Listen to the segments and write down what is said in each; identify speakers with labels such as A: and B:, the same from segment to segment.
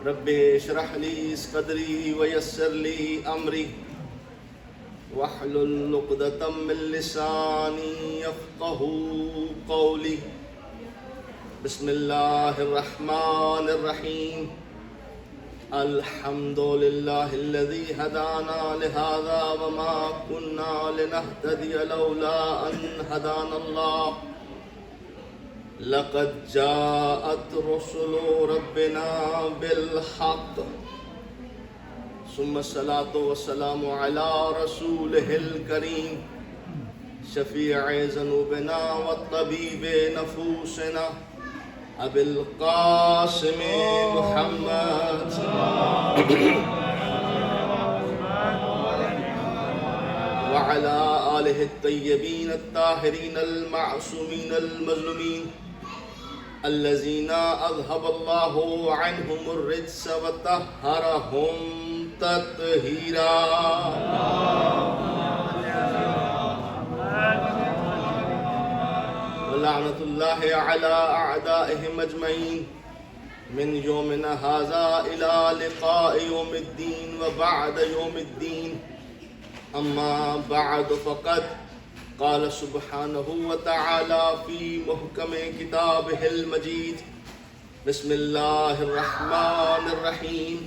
A: رب اشرح لي صدري ويسر لي أمري واحلل عقدة من لساني يفقهوا قولي. بسم الله الرحمن الرحيم. الحمد لله الذي هدانا لهذا وما كنا لنهتدي لولا أن هدانا الله. لقد جاءت رسل ربنا بالحق ثم الصلاة والسلام على رسوله الكريم شفيع ذنوبنا والطبيب نفوسنا أبي القاسم محمد وعلى آله الطيبين الطاهرين المعصومين المظلومين الذين أذهب الله عنهم الرجس وطهرهم تطهيرا. ولعنة الله على أعدائهم أجمعين من يومنا هذا إلى لقاء يوم الدين وبعد يوم الدين. أما بعد فقد قال سبحانه وتعالى في محكم كتابه المجيد بسم الله الرحمن الرحيم.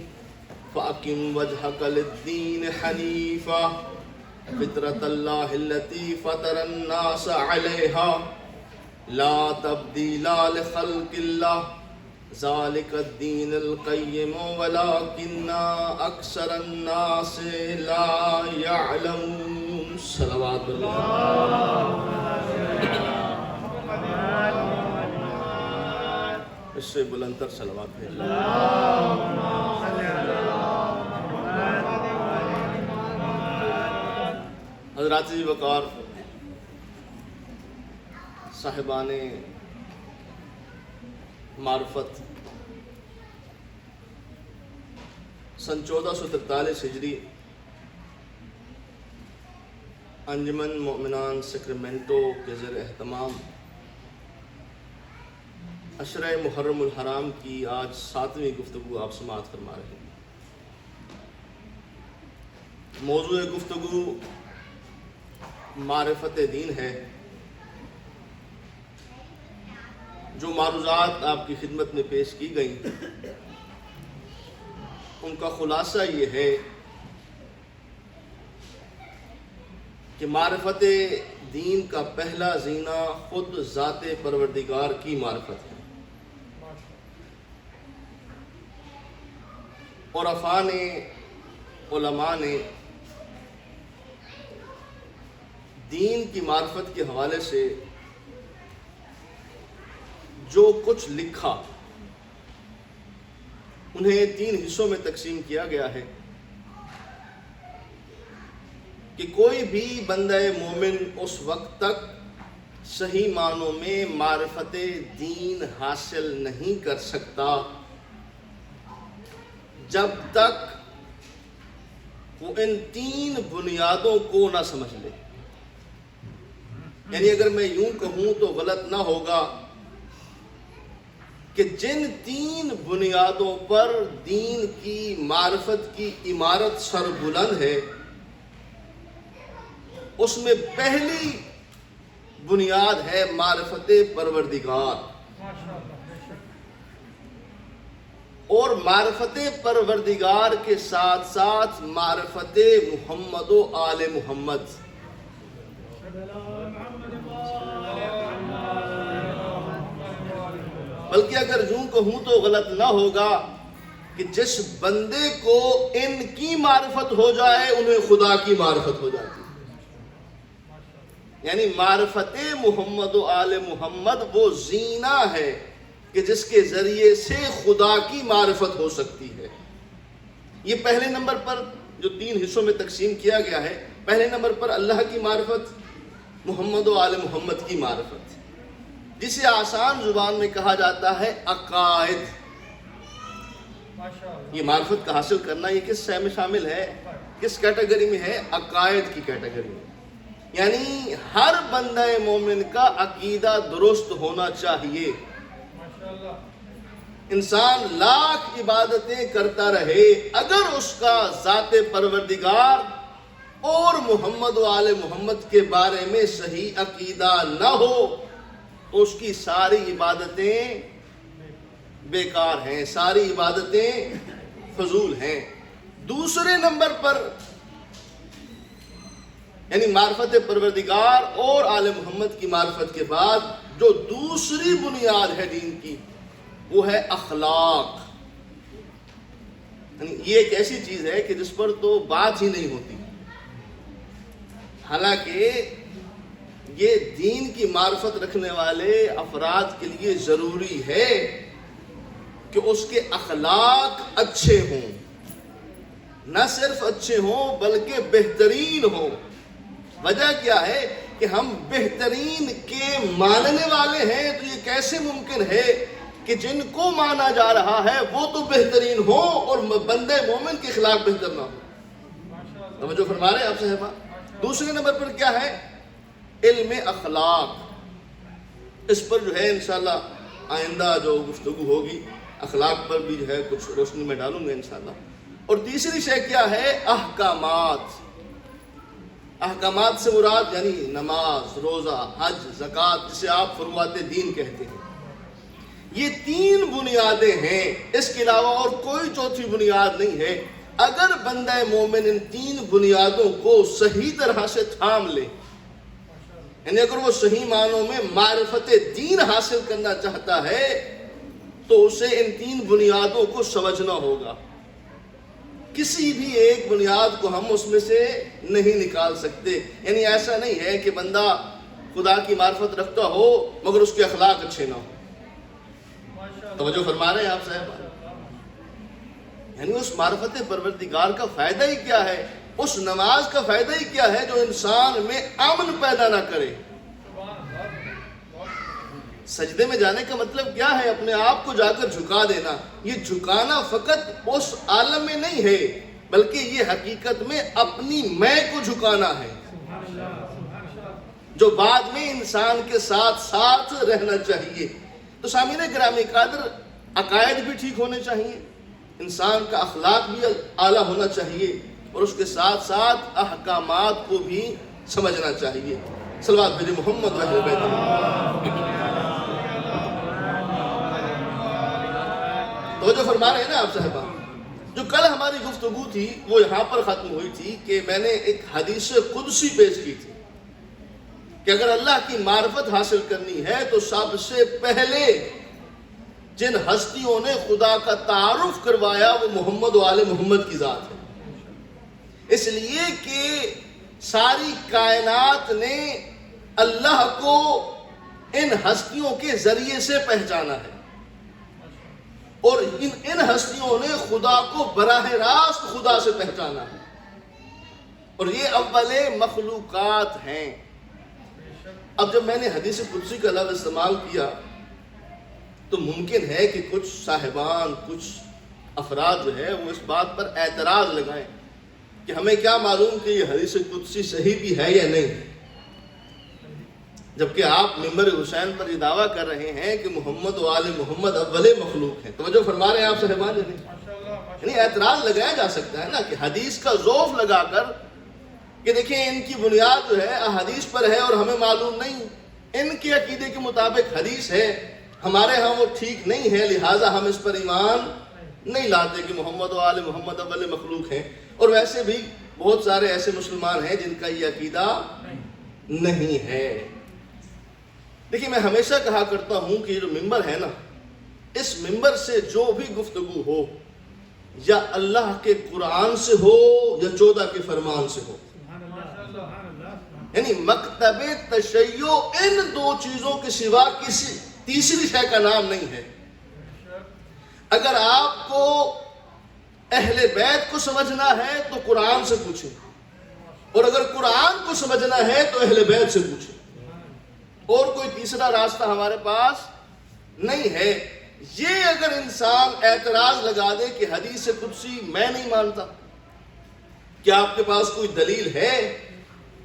A: فأقم وجهك للدين حنيفا فطرة الله التي فطر الناس عليها لا تبديل لخلق الله ذلك الدين القيم ولكن أكثر الناس لا يعلمون. صلوات اللہ. اس سے بلندر صلوات ہے. حضرات وقار، صاحبان معرفت، سن 1443 ہجری انجمن مومنان سیکرمنٹو کے زیر اہتمام عشرہ محرم الحرام کی آج 7ویں گفتگو آپ سماعت فرما رہے ہیں. موضوع گفتگو معرفت دین ہے. جو معروضات آپ کی خدمت میں پیش کی گئیں ان کا خلاصہ یہ ہے کہ معرفت دین کا پہلا زینہ خود ذات پروردگار کی معرفت ہے. عرفاء نے، علماء نے دین کی معرفت کے حوالے سے جو کچھ لکھا انہیں 3 حصوں میں تقسیم کیا گیا ہے کہ کوئی بھی بندہ مومن اس وقت تک صحیح معنوں میں معرفت دین حاصل نہیں کر سکتا جب تک وہ ان 3 بنیادوں کو نہ سمجھ لے. یعنی اگر میں یوں کہوں تو غلط نہ ہوگا کہ جن 3 بنیادوں پر دین کی معرفت کی عمارت سر بلند ہے اس میں پہلی بنیاد ہے معرفت پروردگار. اور معرفت پروردگار کے ساتھ ساتھ معرفت محمد و آل محمد. بلکہ اگر یوں کہوں تو غلط نہ ہوگا کہ جس بندے کو ان کی معرفت ہو جائے انہیں خدا کی معرفت ہو جاتی ہے. یعنی معرفت محمد و آل محمد وہ زینہ ہے کہ جس کے ذریعے سے خدا کی معرفت ہو سکتی ہے. یہ پہلے نمبر پر جو 3 حصوں میں تقسیم کیا گیا ہے، پہلے نمبر پر اللہ کی معرفت، محمد و آل محمد کی معرفت، جسے آسان زبان میں کہا جاتا ہے عقائد. یہ معرفت کا حاصل کرنا یہ کس شے میں شامل ہے، کس کیٹیگری میں ہے؟ عقائد کی کیٹیگری میں. یعنی ہر بندہ مومن کا عقیدہ درست ہونا چاہیے. انسان لاکھ عبادتیں کرتا رہے، اگر اس کا ذات پروردگار اور محمد و آل محمد کے بارے میں صحیح عقیدہ نہ ہو تو اس کی ساری عبادتیں بیکار ہیں، ساری عبادتیں فضول ہیں۔ دوسرے نمبر پر یعنی معرفت پروردگار اور آل محمد کی معرفت کے بعد جو دوسری بنیاد ہے دین کی، وہ ہے اخلاق۔ یعنی یہ ایک ایسی چیز ہے کہ جس پر تو بات ہی نہیں ہوتی، حالانکہ یہ دین کی معرفت رکھنے والے افراد کے لیے ضروری ہے کہ اس کے اخلاق اچھے ہوں، نہ صرف اچھے ہوں بلکہ بہترین ہوں۔ وجہ کیا ہے کہ ہم بہترین کے ماننے والے ہیں، تو یہ کیسے ممکن ہے کہ جن کو مانا جا رہا ہے وہ تو بہترین ہو اور بندے مومن کے خلاف بہتر نہ ہو؟ توجہ فرما رہے ہیں آپ صاحبہ؟ دوسرے نمبر پر کیا ہے؟ علم اخلاق۔ اس پر جو ہے انشاءاللہ آئندہ جو گفتگو ہوگی اخلاق پر بھی جو ہے کچھ روشنی میں ڈالوں گا انشاءاللہ۔ اور تیسری شے کیا ہے؟ احکامات۔ احکامات سے مراد یعنی نماز، روزہ، حج، زکوٰۃ، جسے آپ فروعات دین کہتے ہیں۔ یہ تین بنیادیں ہیں، اس کے علاوہ اور کوئی چوتھی بنیاد نہیں ہے۔ اگر بندہ مومن ان تین بنیادوں کو صحیح طرح سے تھام لے، یعنی اگر وہ صحیح معنوں میں معرفت دین حاصل کرنا چاہتا ہے تو اسے ان تین بنیادوں کو سمجھنا ہوگا۔ کسی بھی ایک بنیاد کو ہم اس میں سے نہیں نکال سکتے۔ یعنی ایسا نہیں ہے کہ بندہ خدا کی معرفت رکھتا ہو مگر اس کے اخلاق اچھے نہ ہو۔ توجہ فرما رہے ہیں آپ صاحب؟ یعنی اس معرفت پروردگار کا فائدہ ہی کیا ہے؟ اس نماز کا فائدہ ہی کیا ہے جو انسان میں امن پیدا نہ کرے؟ سجدے میں جانے کا مطلب کیا ہے؟ اپنے آپ کو جا کر جھکا دینا۔ یہ جھکانا فقط اس عالم میں نہیں ہے بلکہ یہ حقیقت میں اپنی میں کو جھکانا ہے، جو بعد میں انسان کے ساتھ ساتھ رہنا چاہیے۔ تو سامعین گرامی قدر، عقائد بھی ٹھیک ہونے چاہیے، انسان کا اخلاق بھی اعلیٰ ہونا چاہیے، اور اس کے ساتھ ساتھ احکامات کو بھی سمجھنا چاہیے۔ صلوات بھیجے محمد و اہل بیت۔ توجہ فرما رہے ہیں نا آپ صاحبہ؟ جو کل ہماری گفتگو تھی وہ یہاں پر ختم ہوئی تھی کہ میں نے ایک حدیث قدسی پیش کی تھی کہ اگر اللہ کی معرفت حاصل کرنی ہے تو سب سے پہلے جن ہستیوں نے خدا کا تعارف کروایا وہ محمد و آل محمد کی ذات ہے، اس لیے کہ ساری کائنات نے اللہ کو ان ہستیوں کے ذریعے سے پہچانا ہے، اور ان ہستیوں نے خدا کو براہ راست خدا سے پہچانا ہے، اور یہ اول مخلوقات ہیں۔ اب جب میں نے حدیث قدسی کا لفظ استعمال کیا تو ممکن ہے کہ کچھ صاحبان، کچھ افراد جو ہے وہ اس بات پر اعتراض لگائیں کہ ہمیں کیا معلوم کہ یہ حدیث قدسی صحیح بھی ہے یا نہیں، جبکہ آپ منبر حسین پر یہ دعویٰ کر رہے ہیں کہ محمد و آل محمد اول مخلوق ہیں۔ توجہ فرما رہے ہیں آپ صاحبان؟ یعنی اعتراض لگایا جا سکتا ہے نا کہ حدیث کا ذوف لگا کر کہ دیکھیں ان کی بنیاد جو ہے احادیث پر ہے اور ہمیں معلوم نہیں، ان کے عقیدے کے مطابق حدیث ہے، ہمارے ہاں وہ ٹھیک نہیں ہے، لہٰذا ہم اس پر ایمان نہیں لاتے کہ محمد و آل محمد اول مخلوق ہیں۔ اور ویسے بھی بہت سارے ایسے مسلمان ہیں جن کا یہ عقیدہ نہیں ہے۔ دیکھیں، میں ہمیشہ کہا کرتا ہوں کہ یہ جو ممبر ہے نا، اس ممبر سے جو بھی گفتگو ہو یا اللہ کے قرآن سے ہو یا 14 کے فرمان سے ہو، یعنی مکتب تشیع ان دو چیزوں کے سوا کسی تیسری شے کا نام نہیں ہے۔ اگر آپ کو اہل بیت کو سمجھنا ہے تو قرآن سے پوچھیں، اور اگر قرآن کو سمجھنا ہے تو اہل بیت سے پوچھیں، اور کوئی تیسرا راستہ ہمارے پاس نہیں ہے۔ یہ اگر انسان اعتراض لگا دے کہ حدیث قدسی میں نہیں مانتا، کیا آپ کے پاس کوئی دلیل ہے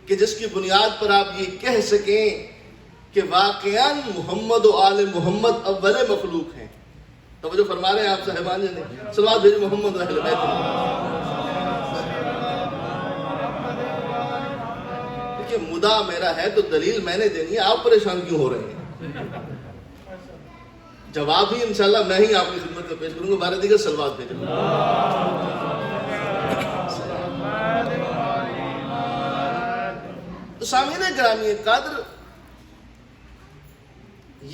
A: کہ جس کی بنیاد پر آپ یہ کہہ سکیں کہ واقعاً محمد و آل محمد اول مخلوق ہیں؟ توجہ فرما رہے ہیں آپ صاحبان جی نے؟ صلوات بھیجو محمد و اہل بیت۔ دیکھیے مدعا میرا ہے تو دلیل میں نے دینی ہے، آپ پریشان کیوں ہو رہے ہیں؟ جواب ہی انشاءاللہ میں ہی آپ کی خدمت میں پیش کروں گا۔ بارہ دیگر صلوات بھیجو۔ تو سامعین گرامی قدر،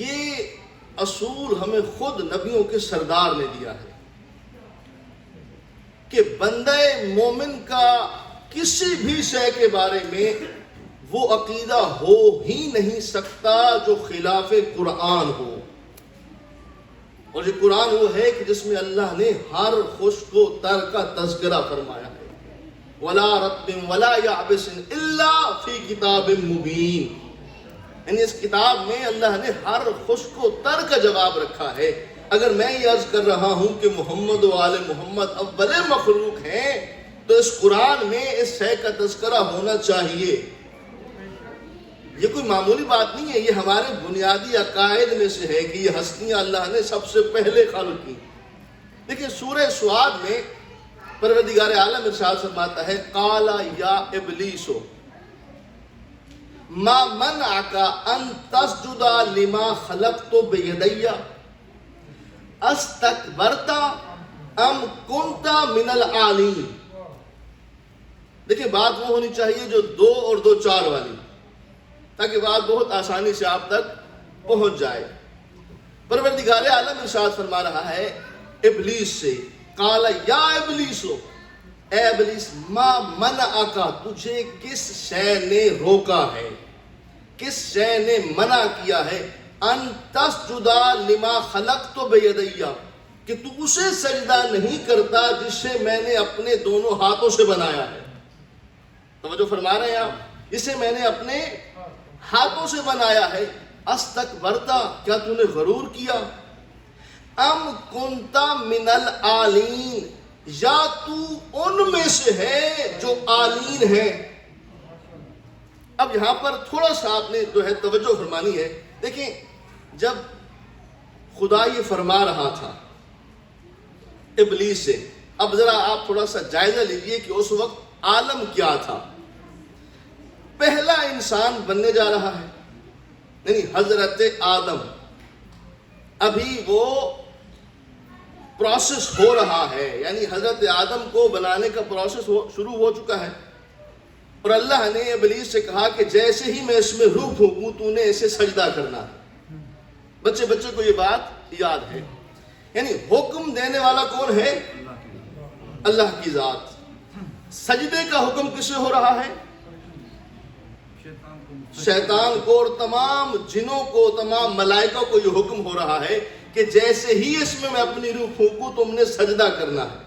A: یہ اصول ہمیں خود نبیوں کے سردار نے دیا ہے کہ بندہ مومن کا کسی بھی شے کے بارے میں وہ عقیدہ ہو ہی نہیں سکتا جو خلاف قرآن ہو۔ اور یہ قرآن وہ ہے کہ جس میں اللہ نے ہر خشک و تر کا تذکرہ فرمایا ہے، وَلَا رَطْبٍ وَلَا يَعْبِسٍ إِلَّا فِي كِتَابٍ مُبِينٍ۔ یعنی اس کتاب میں اللہ نے ہر خشک و تر کا جواب رکھا ہے۔ اگر میں یہ عرض کر رہا ہوں کہ محمد و آل محمد اول مخلوق ہیں تو اس قرآن میں اس شے کا تذکرہ ہونا چاہیے۔ یہ کوئی معمولی بات نہیں ہے، یہ ہمارے بنیادی عقائد میں سے ہے کہ یہ ہستیاں اللہ نے سب سے پہلے خلق کی۔ دیکھیں سورہ سعاد میں پروردگار عالم ارشاد فرماتا ہے، قال یا ابلیس ما منعک ان تسجد لما خلقت بیدی استکبرت ام کنت من العالین۔ دیکھیں بات وہ ہونی چاہیے جو 2 اور 2 4 والی، تاکہ بات بہت آسانی سے آپ تک پہنچ جائے۔ پروردگار عالم ارشاد فرما رہا ہے ابلیس سے، قال یا ابلیس، اے ابلیس، ما منعک، تجھے کس شے نے روکا ہے، کس شے نے منع کیا ہے، ان تسجد لما خلقت بیدی، کہ تو اسے سجدہ نہیں کرتا جس سے میں نے اپنے دونوں ہاتھوں سے بنایا ہے۔ توجہ فرما رہے ہیں آپ؟ اسے میں نے اپنے ہاتھوں سے بنایا ہے۔ استکبرتا، کیا تو نے غرور کیا؟ ام کنت من العالین، یا تو ان میں سے ہے جو عالین ہے۔ اب یہاں پر تھوڑا سا آپ نے جو ہے توجہ فرمانی ہے۔ دیکھیں جب خدا یہ فرما رہا تھا ابلیس سے، اب ذرا آپ تھوڑا سا جائزہ لیجئے کہ اس وقت عالم کیا تھا۔ پہلا انسان بننے جا رہا ہے، یعنی حضرت آدم، ابھی وہ پروسیس ہو رہا ہے، یعنی حضرت آدم کو بنانے کا پروسیس شروع ہو چکا ہے۔ اور اللہ نے ابلیس سے کہا کہ جیسے ہی میں اس میں روح پھونکوں تو نے اسے سجدہ کرنا ہے۔ بچے کو یہ بات یاد ہے، یعنی حکم دینے والا کون ہے؟ اللہ کی ذات۔ سجدے کا حکم کسے ہو رہا ہے؟ شیطان کو اور تمام جنوں کو، تمام ملائکہ کو یہ حکم ہو رہا ہے کہ جیسے ہی اس میں اپنی روح پھونکوں تم نے سجدہ کرنا ہے۔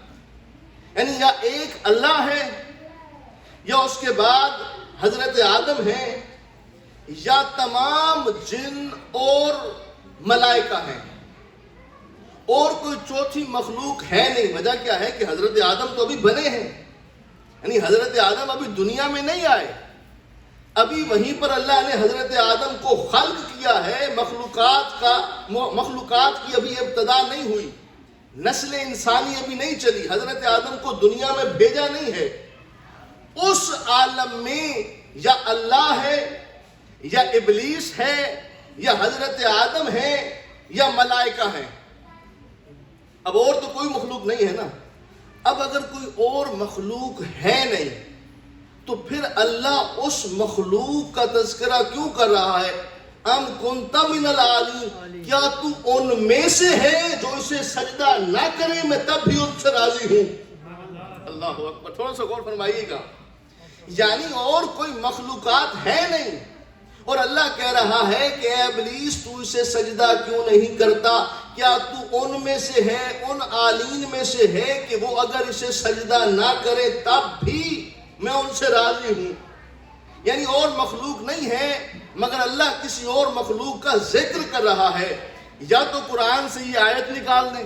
A: یعنی یا ایک اللہ ہے، یا اس کے بعد حضرت آدم ہے، یا تمام جن اور ملائکہ ہیں، اور کوئی چوتھی مخلوق ہے نہیں۔ وجہ کیا ہے کہ حضرت آدم تو ابھی بنے ہیں، یعنی حضرت آدم ابھی دنیا میں نہیں آئے، ابھی وہیں پر اللہ نے حضرت آدم کو خلق کیا ہے۔ مخلوقات کی ابھی ابتدا نہیں ہوئی، نسل انسانی ابھی نہیں چلی، حضرت آدم کو دنیا میں بھیجا نہیں ہے۔ اس عالم میں یا اللہ ہے، یا ابلیس ہے، یا حضرت آدم ہے، یا ملائکہ ہیں۔ اب اور تو کوئی مخلوق نہیں ہے نا۔ اب اگر کوئی اور مخلوق ہے نہیں تو پھر اللہ اس مخلوق کا تذکرہ کیوں کر رہا ہے؟ ام کنت من العالین، کیا تو ان میں سے ہے جو اسے سجدہ نہ کرے، میں تب بھی ان سے راضی ہوں۔ اللہ اکبر، تھوڑا سا غور فرمائیے گا۔ یعنی اور کوئی مخلوقات ہے نہیں، اور اللہ کہہ رہا ہے کہ اے ابلیس تو اسے سجدہ کیوں نہیں کرتا؟ کیا تو ان میں سے ہے، ان عالین میں سے ہے کہ وہ اگر اسے سجدہ نہ کرے تب بھی میں ان سے راضی ہوں؟ یعنی اور مخلوق نہیں ہے، مگر اللہ کسی اور مخلوق کا ذکر کر رہا ہے۔ یا تو قرآن سے یہ آیت نکال دیں،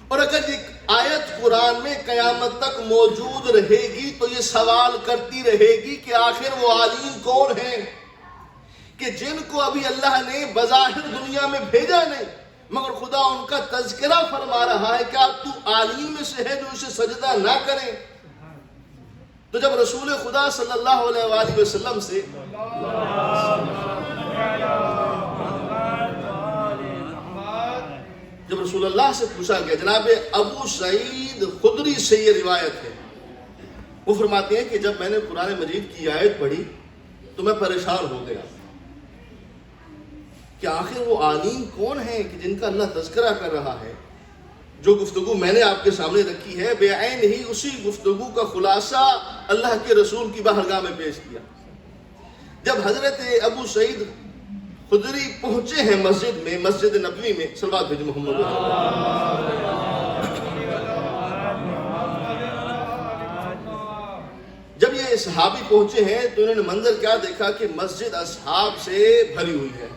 A: اور اگر یہ آیت قرآن میں قیامت تک موجود رہے گی تو یہ سوال کرتی رہے گی کہ آخر وہ عالین کون ہیں کہ جن کو ابھی اللہ نے بظاہر دنیا میں بھیجا نہیں، مگر خدا ان کا تذکرہ فرما رہا ہے کیا تو عالم میں سے ہے جو اسے سجدہ نہ کرے؟ تو جب رسول خدا صلی اللہ علیہ وآلہ وسلم سے جب رسول اللہ سے پوچھا گیا، جناب ابو سعید خدری سے یہ روایت ہے، وہ فرماتے ہیں کہ جب میں نے قرآن مجید کی آیت پڑھی تو میں پریشان ہو گیا کہ آخر وہ عالم کون ہیں کہ جن کا اللہ تذکرہ کر رہا ہے۔ جو گفتگو میں نے آپ کے سامنے رکھی ہے بے عین ہی اسی گفتگو کا خلاصہ اللہ کے رسول کی بارگاہ میں پیش کیا۔ جب حضرت ابو سعید خدری پہنچے ہیں مسجد میں، مسجد نبوی میں، صلوات بھیجو محمد، جب یہ صحابی پہنچے ہیں تو انہوں نے منظر کیا دیکھا کہ مسجد اصحاب سے بھری ہوئی ہے۔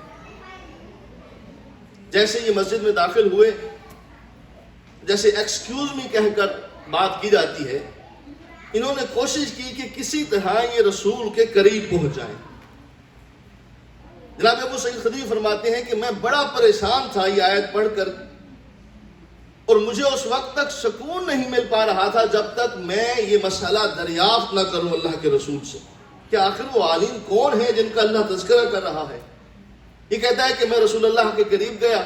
A: جیسے یہ مسجد میں داخل ہوئے، جیسے ایکسکیوز می کہہ کر بات کی جاتی ہے، انہوں نے کوشش کی کہ کسی طرح یہ رسول کے قریب پہنچ جائیں۔ جناب ابو سعید خدری فرماتے ہیں کہ میں بڑا پریشان تھا یہ آیت پڑھ کر، اور مجھے اس وقت تک سکون نہیں مل پا رہا تھا جب تک میں یہ مسئلہ دریافت نہ کروں اللہ کے رسول سے کہ آخر وہ عالم کون ہے جن کا اللہ تذکرہ کر رہا ہے۔ یہ کہتا ہے کہ میں رسول اللہ کے قریب گیا،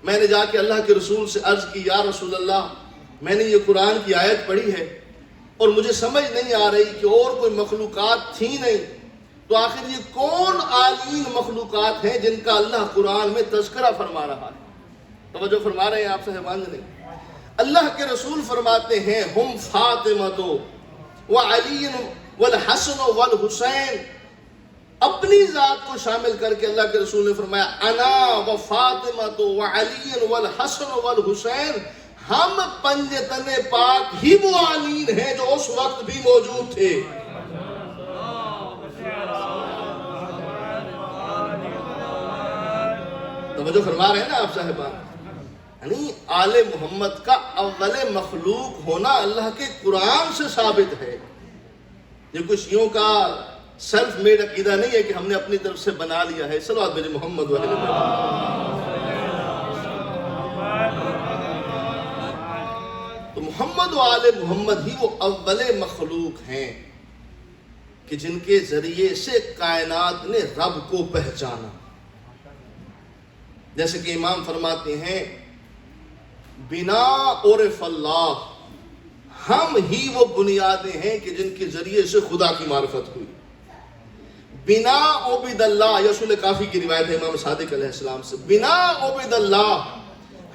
A: میں نے جا کے اللہ کے رسول سے عرض کی، یا رسول اللہ میں نے یہ قرآن کی آیت پڑھی ہے اور مجھے سمجھ نہیں آ رہی کہ اور کوئی مخلوقات تھی نہیں، تو آخر یہ کون عالم مخلوقات ہیں جن کا اللہ قرآن میں تذکرہ فرما رہا ہے؟ توجہ فرما رہے ہیں آپ صاحبان نے؟ اللہ کے رسول فرماتے ہیں ہم فاطمہ وعلی والحسن والحسین، اپنی ذات کو شامل کر کے اللہ کے رسول نے فرمایا انا وفاطمہ وعلی والحسن والحسین، ہم پنجتن پاک ہی وہ عالین ہیں جو اس وقت بھی موجود تھے۔ توجہ فرما رہے ہیں نا آپ صاحبان؟ یعنی آل محمد کا اول مخلوق ہونا اللہ کے قرآن سے ثابت ہے۔ یہ کچھ شیعوں کا سیلف میڈ عقیدہ نہیں ہے کہ ہم نے اپنی طرف سے بنا لیا ہے۔ صلوات بھیجو محمد و علیہ تو محمد و آل محمد ہی وہ اول مخلوق ہیں کہ جن کے ذریعے سے کائنات نے رب کو پہچانا۔ جیسے کہ امام فرماتے ہیں بنا عرف اللہ، ہم ہی وہ بنیادیں ہیں کہ جن کے ذریعے سے خدا کی معرفت ہوئی۔ بنا عبد اللہ، رسول کافی کی روایت ہے امام صادق علیہ السلام سے، بنا عبد اللہ،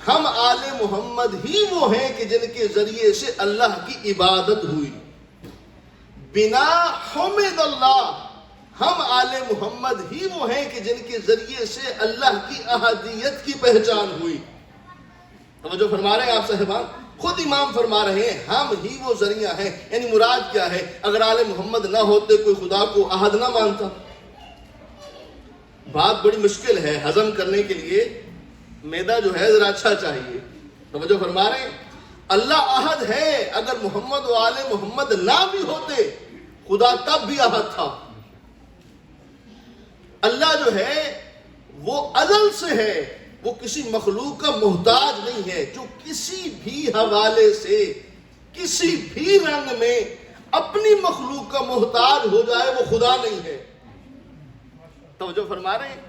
A: ہم آل محمد ہی وہ ہیں کہ جن کے ذریعے سے اللہ کی عبادت ہوئی۔ بنا حمد اللہ، ہم آل محمد ہی وہ ہیں کہ جن کے ذریعے سے اللہ کی احدیت کی پہچان ہوئی۔ توجہ فرما رہے ہیں آپ صاحبان؟ خود امام فرما رہے ہیں ہم ہی وہ ذریعہ ہیں۔ یعنی مراد کیا ہے؟ اگر آل محمد نہ ہوتے کوئی خدا کو احد نہ مانتا۔ بات بڑی مشکل ہے ہضم کرنے کے لیے، میدا جو ہے ذرا اچھا چاہیے۔ توجہ فرما رہے ہیں؟ اللہ احد ہے، اگر محمد و آل محمد نہ بھی ہوتے خدا تب بھی احد تھا۔ اللہ جو ہے وہ ازل سے ہے، وہ کسی مخلوق کا محتاج نہیں ہے۔ جو کسی بھی حوالے سے کسی بھی رنگ میں اپنی مخلوق کا محتاج ہو جائے وہ خدا نہیں ہے۔ توجہ فرما رہے ہیں؟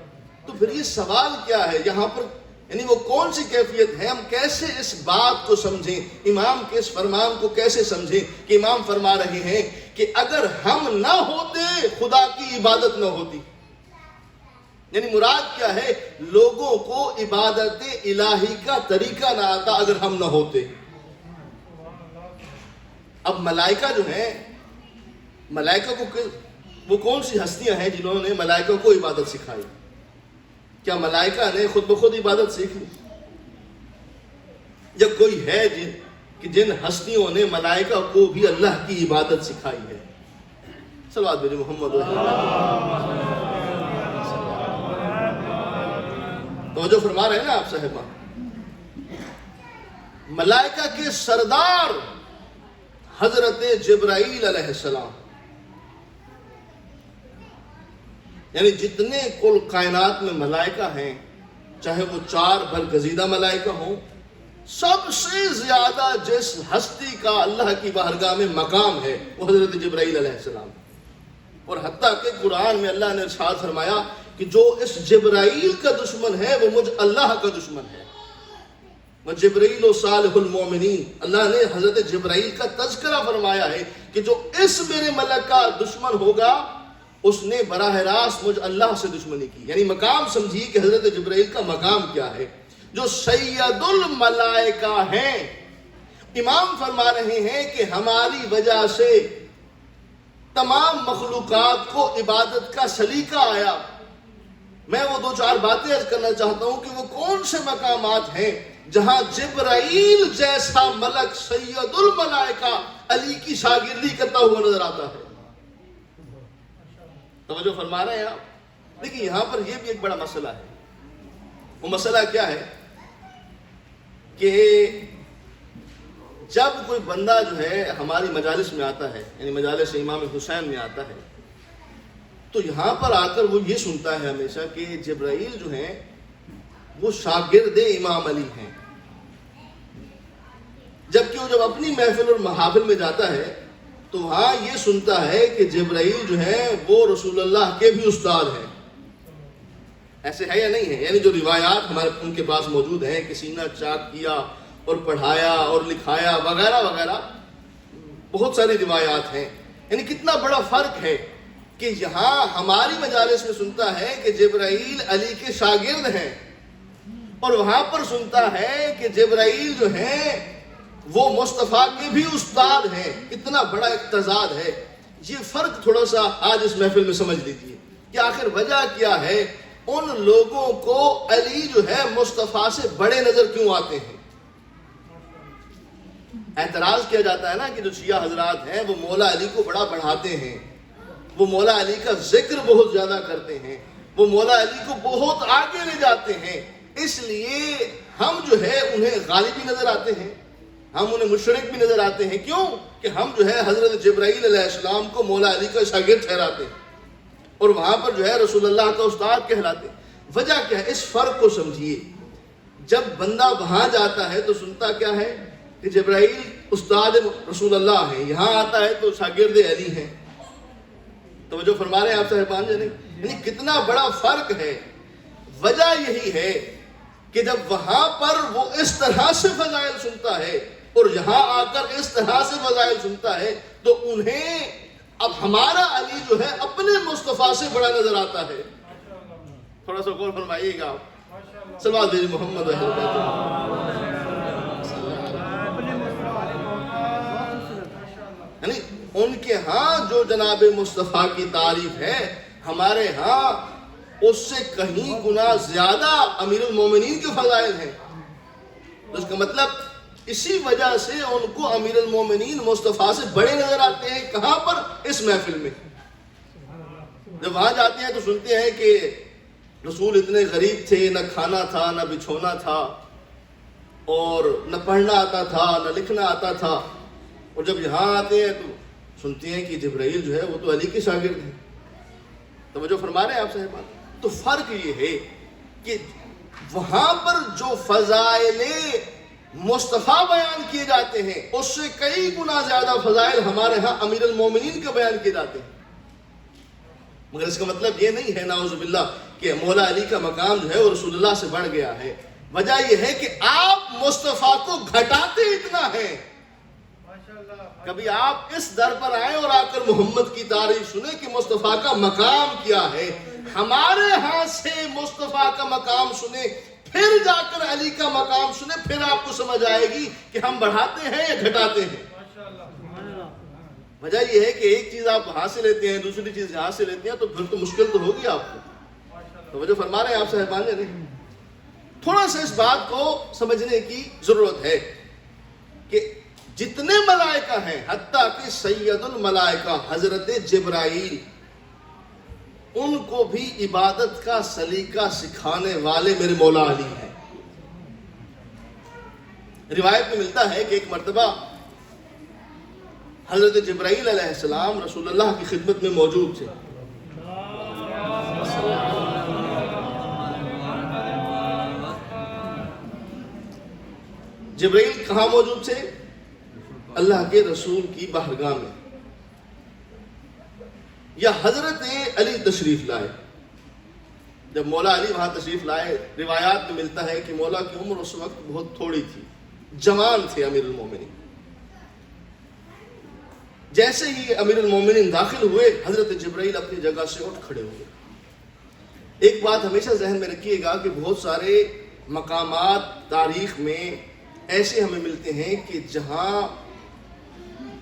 A: تو پھر یہ سوال کیا ہے یہاں پر؟ یعنی وہ کون سی کیفیت ہے؟ ہم کیسے اس بات کو سمجھیں، امام کے اس فرمان کو کیسے سمجھیں کہ امام فرما رہے ہیں کہ اگر ہم نہ ہوتے خدا کی عبادت نہ ہوتی۔ یعنی مراد کیا ہے؟ لوگوں کو عبادت الہی کا طریقہ نہ آتا اگر ہم نہ ہوتے۔ اب ملائکہ جو ہیں، ملائکہ کو وہ کون سی ہستیاں ہیں جنہوں نے ملائکہ کو عبادت سکھائی؟ کیا ملائکہ نے خود بخود عبادت سیکھ لی؟ یا کوئی ہے کہ جن ہستیوں نے ملائکہ کو بھی اللہ کی عبادت سکھائی ہے؟ صلوات بھیجو محمد و توجہ فرما رہے ہیں نا آپ صاحبان؟ ملائکہ کے سردار حضرت جبرائیل علیہ السلام، یعنی جتنے کل کائنات میں ملائکہ ہیں چاہے وہ 4 برگزیدہ ملائکہ ہوں، سب سے زیادہ جس ہستی کا اللہ کی بارگاہ میں مقام ہے وہ حضرت جبرائیل علیہ السلام، اور حتیٰ کہ قرآن میں اللہ نے ارشاد فرمایا کہ جو اس جبرائیل کا دشمن ہے وہ مجھ اللہ کا دشمن ہے۔ جبرائیل و صالح المومنین، اللہ نے حضرت جبرائیل کا تذکرہ فرمایا ہے کہ جو اس میرے ملک کا دشمن ہوگا اس نے براہ راست مجھ اللہ سے دشمنی کی۔ یعنی مقام سمجھیے کہ حضرت جبرائیل کا مقام کیا ہے، جو سید الملائکہ ہیں۔ امام فرما رہے ہیں کہ ہماری وجہ سے تمام مخلوقات کو عبادت کا سلیقہ آیا۔ میں وہ 2-4 باتیں عرض کرنا چاہتا ہوں کہ وہ کون سے مقامات ہیں جہاں جبرائیل جیسا ملک سید الملائکہ علی کی شاگردی کرتا ہوا نظر آتا ہے۔ توجہ فرما رہے ہیں آپ؟ دیکھیں یہاں پر یہ بھی ایک بڑا مسئلہ ہے۔ وہ مسئلہ کیا ہے کہ جب کوئی بندہ جو ہے ہماری مجالس میں آتا ہے، یعنی مجالس امام حسین میں آتا ہے، تو یہاں پر آ کر وہ یہ سنتا ہے ہمیشہ کہ جبرائیل جو ہیں وہ شاگرد امام علی ہیں، جبکہ وہ جب اپنی محفل اور محافل میں جاتا ہے تو وہاں یہ سنتا ہے کہ جبرائیل جو ہیں وہ رسول اللہ کے بھی استاد ہیں۔ ایسے ہے یا نہیں ہے؟ یعنی جو روایات ہمارے ان کے پاس موجود ہیں کہ سینہ چاک کیا اور پڑھایا اور لکھایا وغیرہ وغیرہ، بہت ساری روایات ہیں۔ یعنی کتنا بڑا فرق ہے کہ یہاں ہماری مجالس میں سنتا ہے کہ جبرائیل علی کے شاگرد ہیں، اور وہاں پر سنتا ہے کہ جبرائیل جو ہیں وہ مصطفیٰ کے بھی استاد ہیں۔ اتنا بڑا ایک تضاد ہے۔ یہ فرق تھوڑا سا آج اس محفل میں سمجھ لیجیے کہ آخر وجہ کیا ہے، ان لوگوں کو علی جو ہے مصطفیٰ سے بڑے نظر کیوں آتے ہیں؟ اعتراض کیا جاتا ہے نا کہ جو شیعہ حضرات ہیں وہ مولا علی کو بڑا بڑھاتے ہیں، وہ مولا علی کا ذکر بہت زیادہ کرتے ہیں، وہ مولا علی کو بہت آگے لے جاتے ہیں، اس لیے ہم جو ہے انہیں غالبی نظر آتے ہیں، ہم انہیں مشرک بھی نظر آتے ہیں۔ کیوں کہ ہم جو ہے حضرت جبرائیل علیہ السلام کو مولا علی کا شاگرد ٹھہراتے ہیں اور وہاں پر جو ہے رسول اللہ کا استاد کہلاتے ہیں۔ وجہ کیا ہے؟ اس فرق کو سمجھیے۔ جب بندہ وہاں جاتا ہے تو سنتا کیا ہے کہ جبرائیل استاد رسول اللہ ہیں، یہاں آتا ہے تو شاگرد علی ہیں۔ توجہ فرما رہے ہیں آپ صاحبان جی؟ یعنی کتنا بڑا فرق ہے۔ وجہ یہی ہے کہ جب وہاں پر وہ اس طرح سے فضائل سنتا ہے اور یہاں آ کر اس طرح سے فضائل سنتا ہے تو انہیں اب ہمارا علی جو ہے اپنے مصطفیٰ سے بڑا نظر آتا ہے۔ تھوڑا سا غور فرمائیے گا آپ۔ صلوات بھیجیے محمد اہل بیت۔ یعنی ان کے ہاں جو جناب مصطفیٰ کی تعریف ہے، ہمارے ہاں اس سے کہیں گنا زیادہ امیر المومنین کے فضائل ہیں۔ تو اس کا مطلب اسی وجہ سے ان کو امیر المومنین مصطفیٰ سے بڑے نظر آتے ہیں۔ کہاں پر؟ اس محفل میں۔ جب وہاں جاتے ہیں تو سنتے ہیں کہ رسول اتنے غریب تھے، نہ کھانا تھا نہ بچھونا تھا، اور نہ پڑھنا آتا تھا نہ لکھنا آتا تھا، اور جب یہاں آتے ہیں تو سنتے ہیں کہ جبرائیل جو ہے وہ تو علی کے شاگرد ہیں۔ توجہ فرما رہے ہیں آپ صاحبان؟ تو فرق یہ ہے کہ وہاں پر جو فضائل مصطفیٰ بیان کیے جاتے ہیں اس سے کئی گنا زیادہ فضائل ہمارے ہاں امیر المومنین کے بیان کیے جاتے ہیں۔ مگر اس کا مطلب یہ نہیں ہے نعوذ باللہ کہ مولا علی کا مقام جو ہے وہ رسول اللہ سے بڑھ گیا ہے۔ وجہ یہ ہے کہ آپ مصطفیٰ کو گھٹاتے اتنا ہیں۔ کبھی آپ اس در پر آئیں اور آ کر محمد کی تعریف سنیں کہ مصطفیٰ کا مقام کیا ہے، ہمارے ہاں سے مصطفیٰ کا مقام سنیں، پھر جا کر علی کا مقام سنیں، پھر آپ کو سمجھ آئے گی کہ ہم بڑھاتے ہیں یا گھٹاتے ہیں۔ وجہ یہ ہے کہ ایک چیز آپ وہاں سے لیتے ہیں، دوسری چیز یہاں سے لیتے ہیں، تو پھر تو مشکل تو ہوگی آپ کو۔ توجہ فرما رہے ہیں آپ صاحبان نے؟ تھوڑا سا اس بات کو سمجھنے کی ضرورت ہے کہ جتنے ملائکہ ہیں، حتیٰ کہ سید الملائکہ حضرت جبرائیل، ان کو بھی عبادت کا سلیقہ سکھانے والے میرے مولا علی ہیں۔ روایت میں ملتا ہے کہ ایک مرتبہ حضرت جبرائیل علیہ السلام رسول اللہ کی خدمت میں موجود تھے۔ جبرائیل کہاں موجود تھے؟ اللہ کے رسول کی بارگاہ میں. یا حضرت علی تشریف لائے. جب مولا علی وہاں تشریف لائے، روایات میں ملتا ہے کہ مولا کی عمر اس وقت بہت تھوڑی تھی، جوان تھے امیر المومنین. جیسے ہی امیر المومنین داخل ہوئے، حضرت جبرائیل اپنی جگہ سے اٹھ کھڑے ہوئے. ایک بات ہمیشہ ذہن میں رکھیے گا کہ بہت سارے مقامات تاریخ میں ایسے ہمیں ملتے ہیں کہ جہاں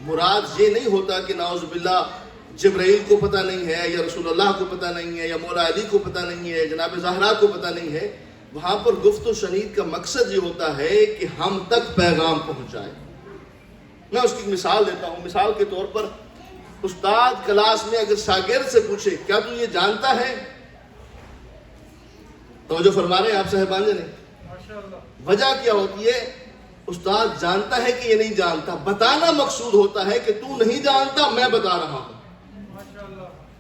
A: مراد یہ نہیں ہوتا کہ نعوذ باللہ جبرائیل کو پتہ نہیں ہے، یا رسول اللہ کو پتہ نہیں ہے، یا مولا علی کو پتہ نہیں ہے، جناب زہرا کو پتہ نہیں ہے. وہاں پر گفت و شنید کا مقصد یہ ہوتا ہے کہ ہم تک پیغام پہنچائے. میں اس کی ایک مثال دیتا ہوں. مثال کے طور پر استاد کلاس میں اگر شاگرد سے پوچھے کیا تو یہ جانتا ہے، توجہ فرما رہے ہیں آپ صاحبان جی؟ وجہ کیا ہوتی ہے؟ استاد جانتا ہے کہ یہ نہیں جانتا، بتانا مقصود ہوتا ہے کہ تو نہیں جانتا، میں بتا رہا ہوں.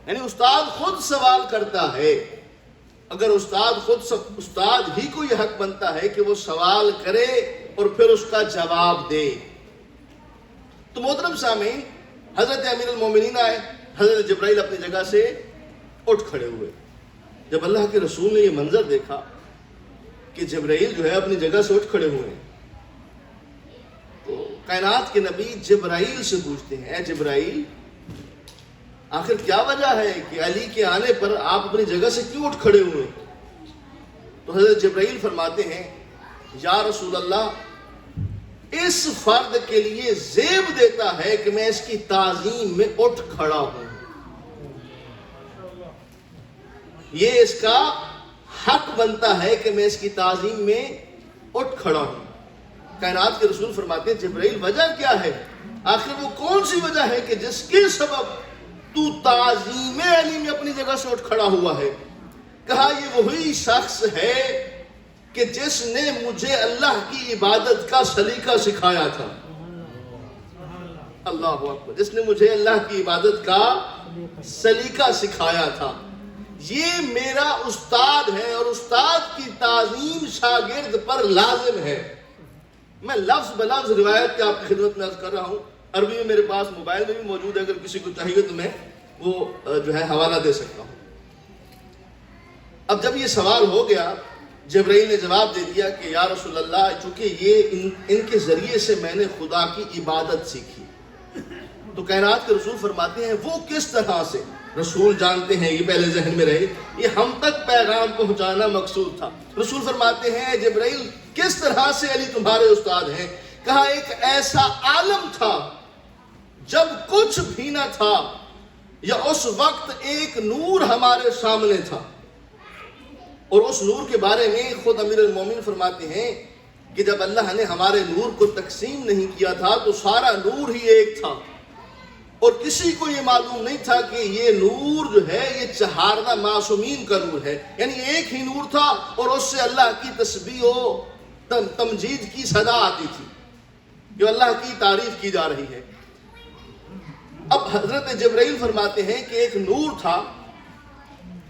A: یعنی استاد خود سوال کرتا ہے. اگر استاد ہی کو یہ حق بنتا ہے کہ وہ سوال کرے اور پھر اس کا جواب دے. تو محترم سامعین، حضرت امیر المومنین آئے، حضرت جبرائیل اپنی جگہ سے اٹھ کھڑے ہوئے. جب اللہ کے رسول نے یہ منظر دیکھا کہ جبرائیل جو ہے اپنی جگہ سے اٹھ کھڑے ہوئے ہیں، تو کائنات کے نبی جبرائیل سے پوچھتے ہیں، اے جبرائیل، آخر کیا وجہ ہے کہ علی کے آنے پر آپ اپنی جگہ سے کیوں اٹھ کھڑے ہوئے؟ تو حضرت جبرائیل فرماتے ہیں، یا رسول اللہ، اس فرد کے لیے زیب دیتا ہے کہ میں اس کی تعظیم میں اٹھ کھڑا ہوں. یہ اس کا حق بنتا ہے کہ میں اس کی تعظیم میں اٹھ کھڑا ہوں. کائنات کے رسول فرماتے ہیں، جبرائیل وجہ کیا ہے؟ آخر وہ کون سی وجہ ہے کہ جس کے سبب تو تعظیم علی میں اپنی جگہ سے اٹھ کھڑا ہوا ہے؟ کہا یہ وہی شخص ہے کہ جس نے مجھے اللہ کی عبادت کا سلیقہ سکھایا تھا. اللہ اکبر! جس نے مجھے اللہ کی عبادت کا سلیقہ سکھایا تھا. یہ میرا استاد ہے اور استاد کی تعظیم شاگرد پر لازم ہے. میں لفظ بلفظ روایت کے آپ کی خدمت میں عرض کر رہا ہوں. عربی میں میرے پاس موبائل میں بھی موجود ہے، اگر کسی کو چاہیے تو میں وہ جو ہے حوالہ دے سکتا ہوں. اب جب یہ سوال ہو گیا، جبرائیل نے جواب دے دیا کہ یا رسول اللہ، چونکہ یہ ان کے ذریعے سے میں نے خدا کی عبادت سیکھی. تو کائنات کے رسول فرماتے ہیں وہ کس طرح سے؟ رسول جانتے ہیں، یہ پہلے ذہن میں رہے، یہ ہم تک پیغام پہنچانا مقصود تھا. رسول فرماتے ہیں جبرائیل کس طرح سے علی تمہارے استاد ہیں؟ کہا ایک ایسا عالم تھا جب کچھ بھی نہ تھا، یا اس وقت ایک نور ہمارے سامنے تھا. اور اس نور کے بارے میں خود امیر المومنین فرماتے ہیں کہ جب اللہ نے ہمارے نور کو تقسیم نہیں کیا تھا تو سارا نور ہی ایک تھا، اور کسی کو یہ معلوم نہیں تھا کہ یہ نور جو ہے یہ چہارنا معصومین کا نور ہے. یعنی ایک ہی نور تھا اور اس سے اللہ کی تسبیح و تمجید کی صدا آتی تھی، جو اللہ کی تعریف کی جا رہی ہے. اب حضرت جبرائیل فرماتے ہیں کہ ایک نور تھا.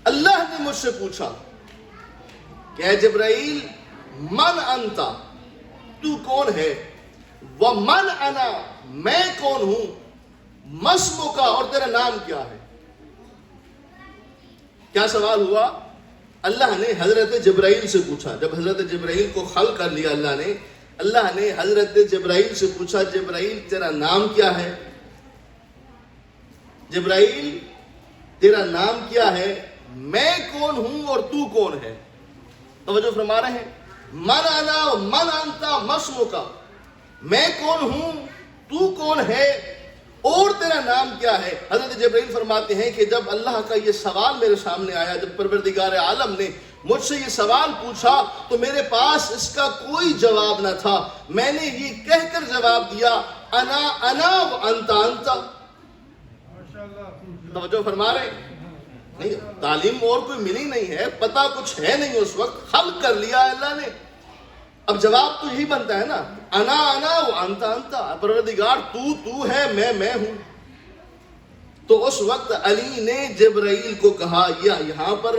A: اللہ نے مجھ سے پوچھا کہ اے جبرائیل، من انتا، تو کون ہے؟ ومن انا، میں کون ہوں؟ مسمو کا، اور تیرا نام کیا ہے؟ کیا سوال ہوا؟ اللہ نے حضرت جبرائیل سے پوچھا. جب حضرت جبرائیل کو خلق کر لیا اللہ نے حضرت جبرائیل سے پوچھا، جبرائیل تیرا نام کیا ہے؟ جبرائیل تیرا نام کیا ہے؟ میں کون ہوں اور تو کون ہے؟ توجہ فرما رہے ہیں. من انا من انتا مسمو کا، میں کون ہوں، تو کون ہے، اور تیرا نام کیا ہے؟ حضرت جبرائیل فرماتے ہیں کہ جب اللہ کا یہ سوال میرے سامنے آیا، جب پروردگار عالم نے مجھ سے یہ سوال پوچھا تو میرے پاس اس کا کوئی جواب نہ تھا. میں نے یہ کہہ کر جواب دیا، انا انا و انتا انتا. توجہ فرما رہے نہیں، تعلیم اور کوئی ملی نہیں ہے، پتہ کچھ ہے نہیں، اس وقت خلق کر لیا اللہ نے. اب جواب تو یہی بنتا ہے نا، انا انا و انتا انتا. پروردگار تو ہے، میں ہوں. تو اس وقت علی نے جبرائیل کو کہا، یہاں پر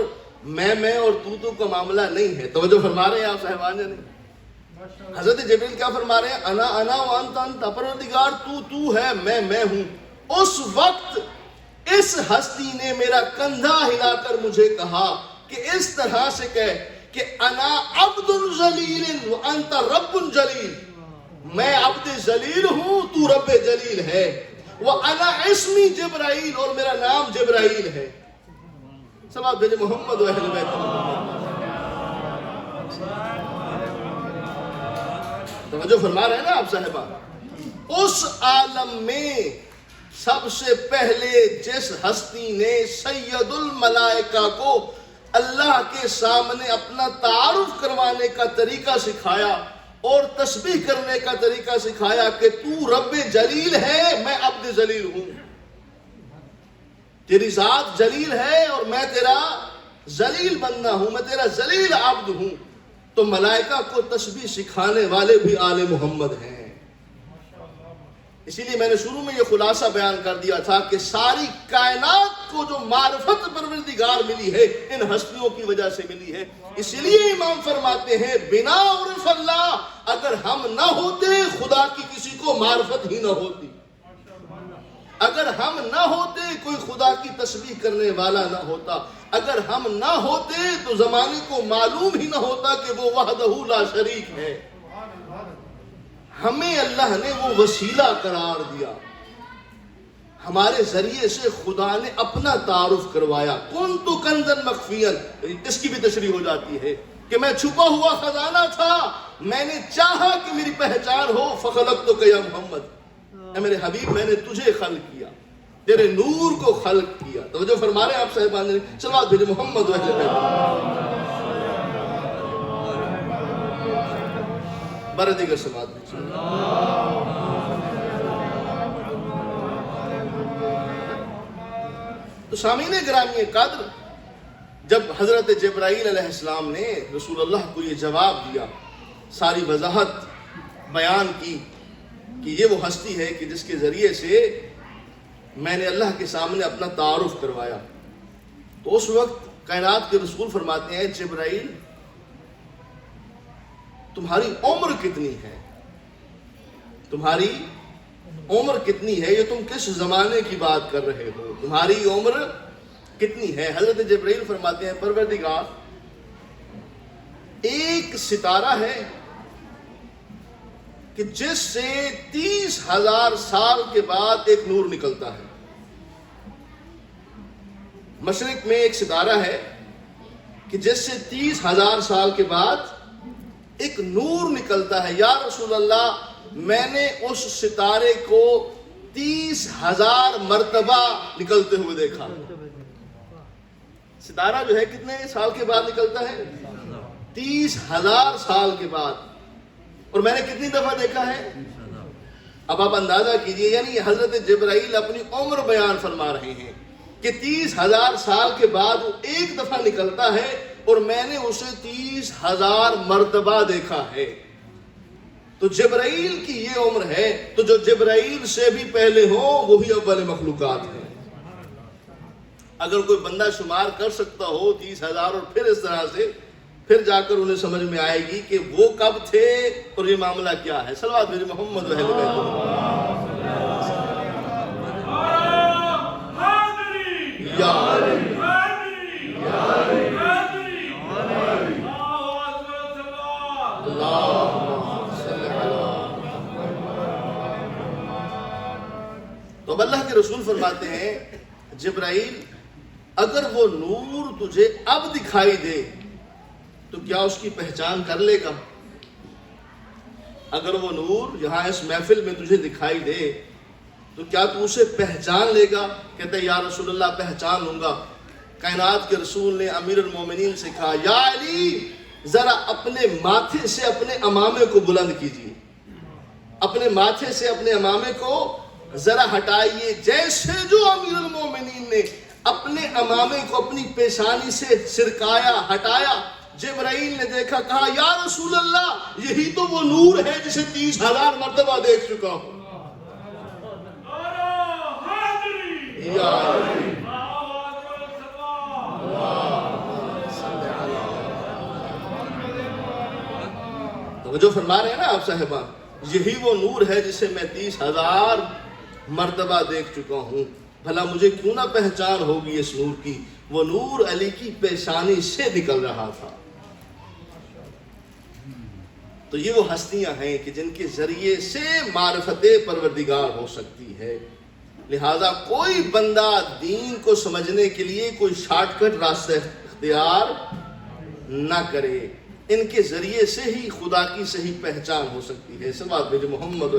A: میں اور تو کا معاملہ نہیں ہے. توجہ فرما رہے ہیں آپ صاحبان نے؟ حضرت جبریل کیا فرما رہے ہیں؟ انا انا وانت انت، پروردگار تو ہے، میں ہوں۔ اس وقت اس ہستی نے میرا کندھا ہلا کر مجھے کہا کہ اس طرح سے کہہ کہ انا عبد ذلیل وانت رب جلیل، میں عبد ذلیل ہوں، تو رب جلیل ہے، وانا اسمی جبرائیل، اور میرا نام جبرائیل ہے۔ صلوات بھیجے محمد و اہل بیت محمد۔ توجہ فرما رہے ہیں نا آپ صاحبان؟ اس عالم میں سب سے پہلے جس ہستی نے سید الملائکہ کو اللہ کے سامنے اپنا تعارف کروانے کا طریقہ سکھایا اور تسبیح کرنے کا طریقہ سکھایا کہ تو رب جلیل ہے، میں عبد ذلیل ہوں، تیری ذات جلیل ہے اور میں تیرا ذلیل بندہ ہوں، میں تیرا ذلیل عبد ہوں، تو ملائکہ کو تسبیح سکھانے والے بھی آل محمد ہیں۔ اسی لیے میں نے شروع میں یہ خلاصہ بیان کر دیا تھا کہ ساری کائنات کو جو معرفت پروردگار ملی ہے ان ہستیوں کی وجہ سے ملی ہے۔ اسی لیے امام فرماتے ہیں بنا عرف اللہ، اگر ہم نہ ہوتے خدا کی کسی کو معرفت ہی نہ ہوتی، اگر ہم نہ ہوتے کوئی خدا کی تسبیح کرنے والا نہ ہوتا، اگر ہم نہ ہوتے تو زمانے کو معلوم ہی نہ ہوتا کہ وہ وحدہ لا شریک ہے۔ ہمیں اللہ نے وہ وسیلہ قرار دیا، ہمارے ذریعے سے خدا نے اپنا تعارف کروایا۔ کنت کنزا مخفیا، اس کی بھی تشریح ہو جاتی ہے کہ میں چھپا ہوا خزانہ تھا، میں نے چاہا کہ میری پہچان ہو، فخلقتک یا محمد، اے میرے حبیب میں نے تجھے خلق کیا، تیرے نور کو خلق کیا۔ توجہ فرما رہے ہیں آپ صاحبان نے؟ صلوات بھیجے محمد و اہل بیت بارہ دیگر سماعت بھیجے۔ تو سامعین گرامی قدر، جب حضرت جبرائیل علیہ السلام نے رسول اللہ کو یہ جواب دیا، ساری وضاحت بیان کی کہ یہ وہ ہستی ہے کہ جس کے ذریعے سے میں نے اللہ کے سامنے اپنا تعارف کروایا، تو اس وقت کائنات کے رسول فرماتے ہیں جبرائیل تمہاری عمر کتنی ہے؟ تمہاری عمر کتنی ہے؟ یہ تم کس زمانے کی بات کر رہے ہو؟ تمہاری عمر کتنی ہے؟ حضرت جبرائیل فرماتے ہیں پروردگار ایک ستارہ ہے کہ جس سے 30,000 سال کے بعد ایک نور نکلتا ہے۔ مشرق میں ایک ستارہ ہے کہ جس سے 30,000 سال کے بعد ایک نور نکلتا ہے۔ یا رسول اللہ میں نے اس ستارے کو 30,000 مرتبہ نکلتے ہوئے دیکھا۔ ستارہ جو ہے کتنے سال کے بعد نکلتا ہے؟ 30,000 سال کے بعد۔ اور میں نے کتنی دفعہ دیکھا ہے؟ اب آپ اندازہ کیجئے، یعنی حضرت جبرائیل اپنی عمر بیان فرما رہے ہیں کہ 30,000 سال کے بعد وہ ایک دفعہ نکلتا ہے اور میں نے اسے 30,000 مرتبہ دیکھا ہے۔ تو جبرائیل کی یہ عمر ہے، تو جو جبرائیل سے بھی پہلے ہوں وہی اول مخلوقات ہیں۔ اگر کوئی بندہ شمار کر سکتا ہو 30,000 اور پھر اس طرح سے، پھر جا کر انہیں سمجھ میں آئے گی کہ وہ کب تھے اور یہ معاملہ کیا ہے۔ صلوات بھیجے محمد و اہل بیت یا تو اب اللہ کے رسول فرماتے ہیں جبرائیل اگر وہ نور تجھے اب دکھائی دے تو کیا اس کی پہچان کر لے گا؟ اگر وہ نور یہاں اس محفل میں تجھے دکھائی دے تو کیا تو اسے پہچان لے گا؟ کہتے ہیں یا رسول اللہ پہچان لوں گا۔ کائنات کے رسول نے امیر المومنین سے کہا یا علی ذرا اپنے ماتھے سے اپنے امامے کو بلند کیجیے، اپنے ماتھے سے اپنے امامے کو ذرا ہٹائیے۔ جیسے جو امیر المومنین نے اپنے امامے کو اپنی پیشانی سے سرکایا، ہٹایا، جبرائیل نے دیکھا، کہا یا رسول اللہ یہی تو وہ نور ہے جسے 30,000 مرتبہ دیکھ چکا ہوں۔ جو فرما رہے ہیں نا آپ صاحبان، یہی وہ نور ہے جسے میں 30,000 مرتبہ دیکھ چکا ہوں، بھلا مجھے کیوں نہ پہچان ہوگی اس نور کی، وہ نور علی کی پیشانی سے نکل رہا تھا۔ تو یہ وہ ہستیاں ہیں کہ جن کے ذریعے سے معرفت پروردگار ہو سکتی ہے۔ لہذا کوئی بندہ دین کو سمجھنے کے لیے کوئی شارٹ کٹ راستہ اختیار نہ کرے، ان کے ذریعے سے ہی خدا کی صحیح پہچان ہو سکتی ہے۔ سماعت میں جو محمد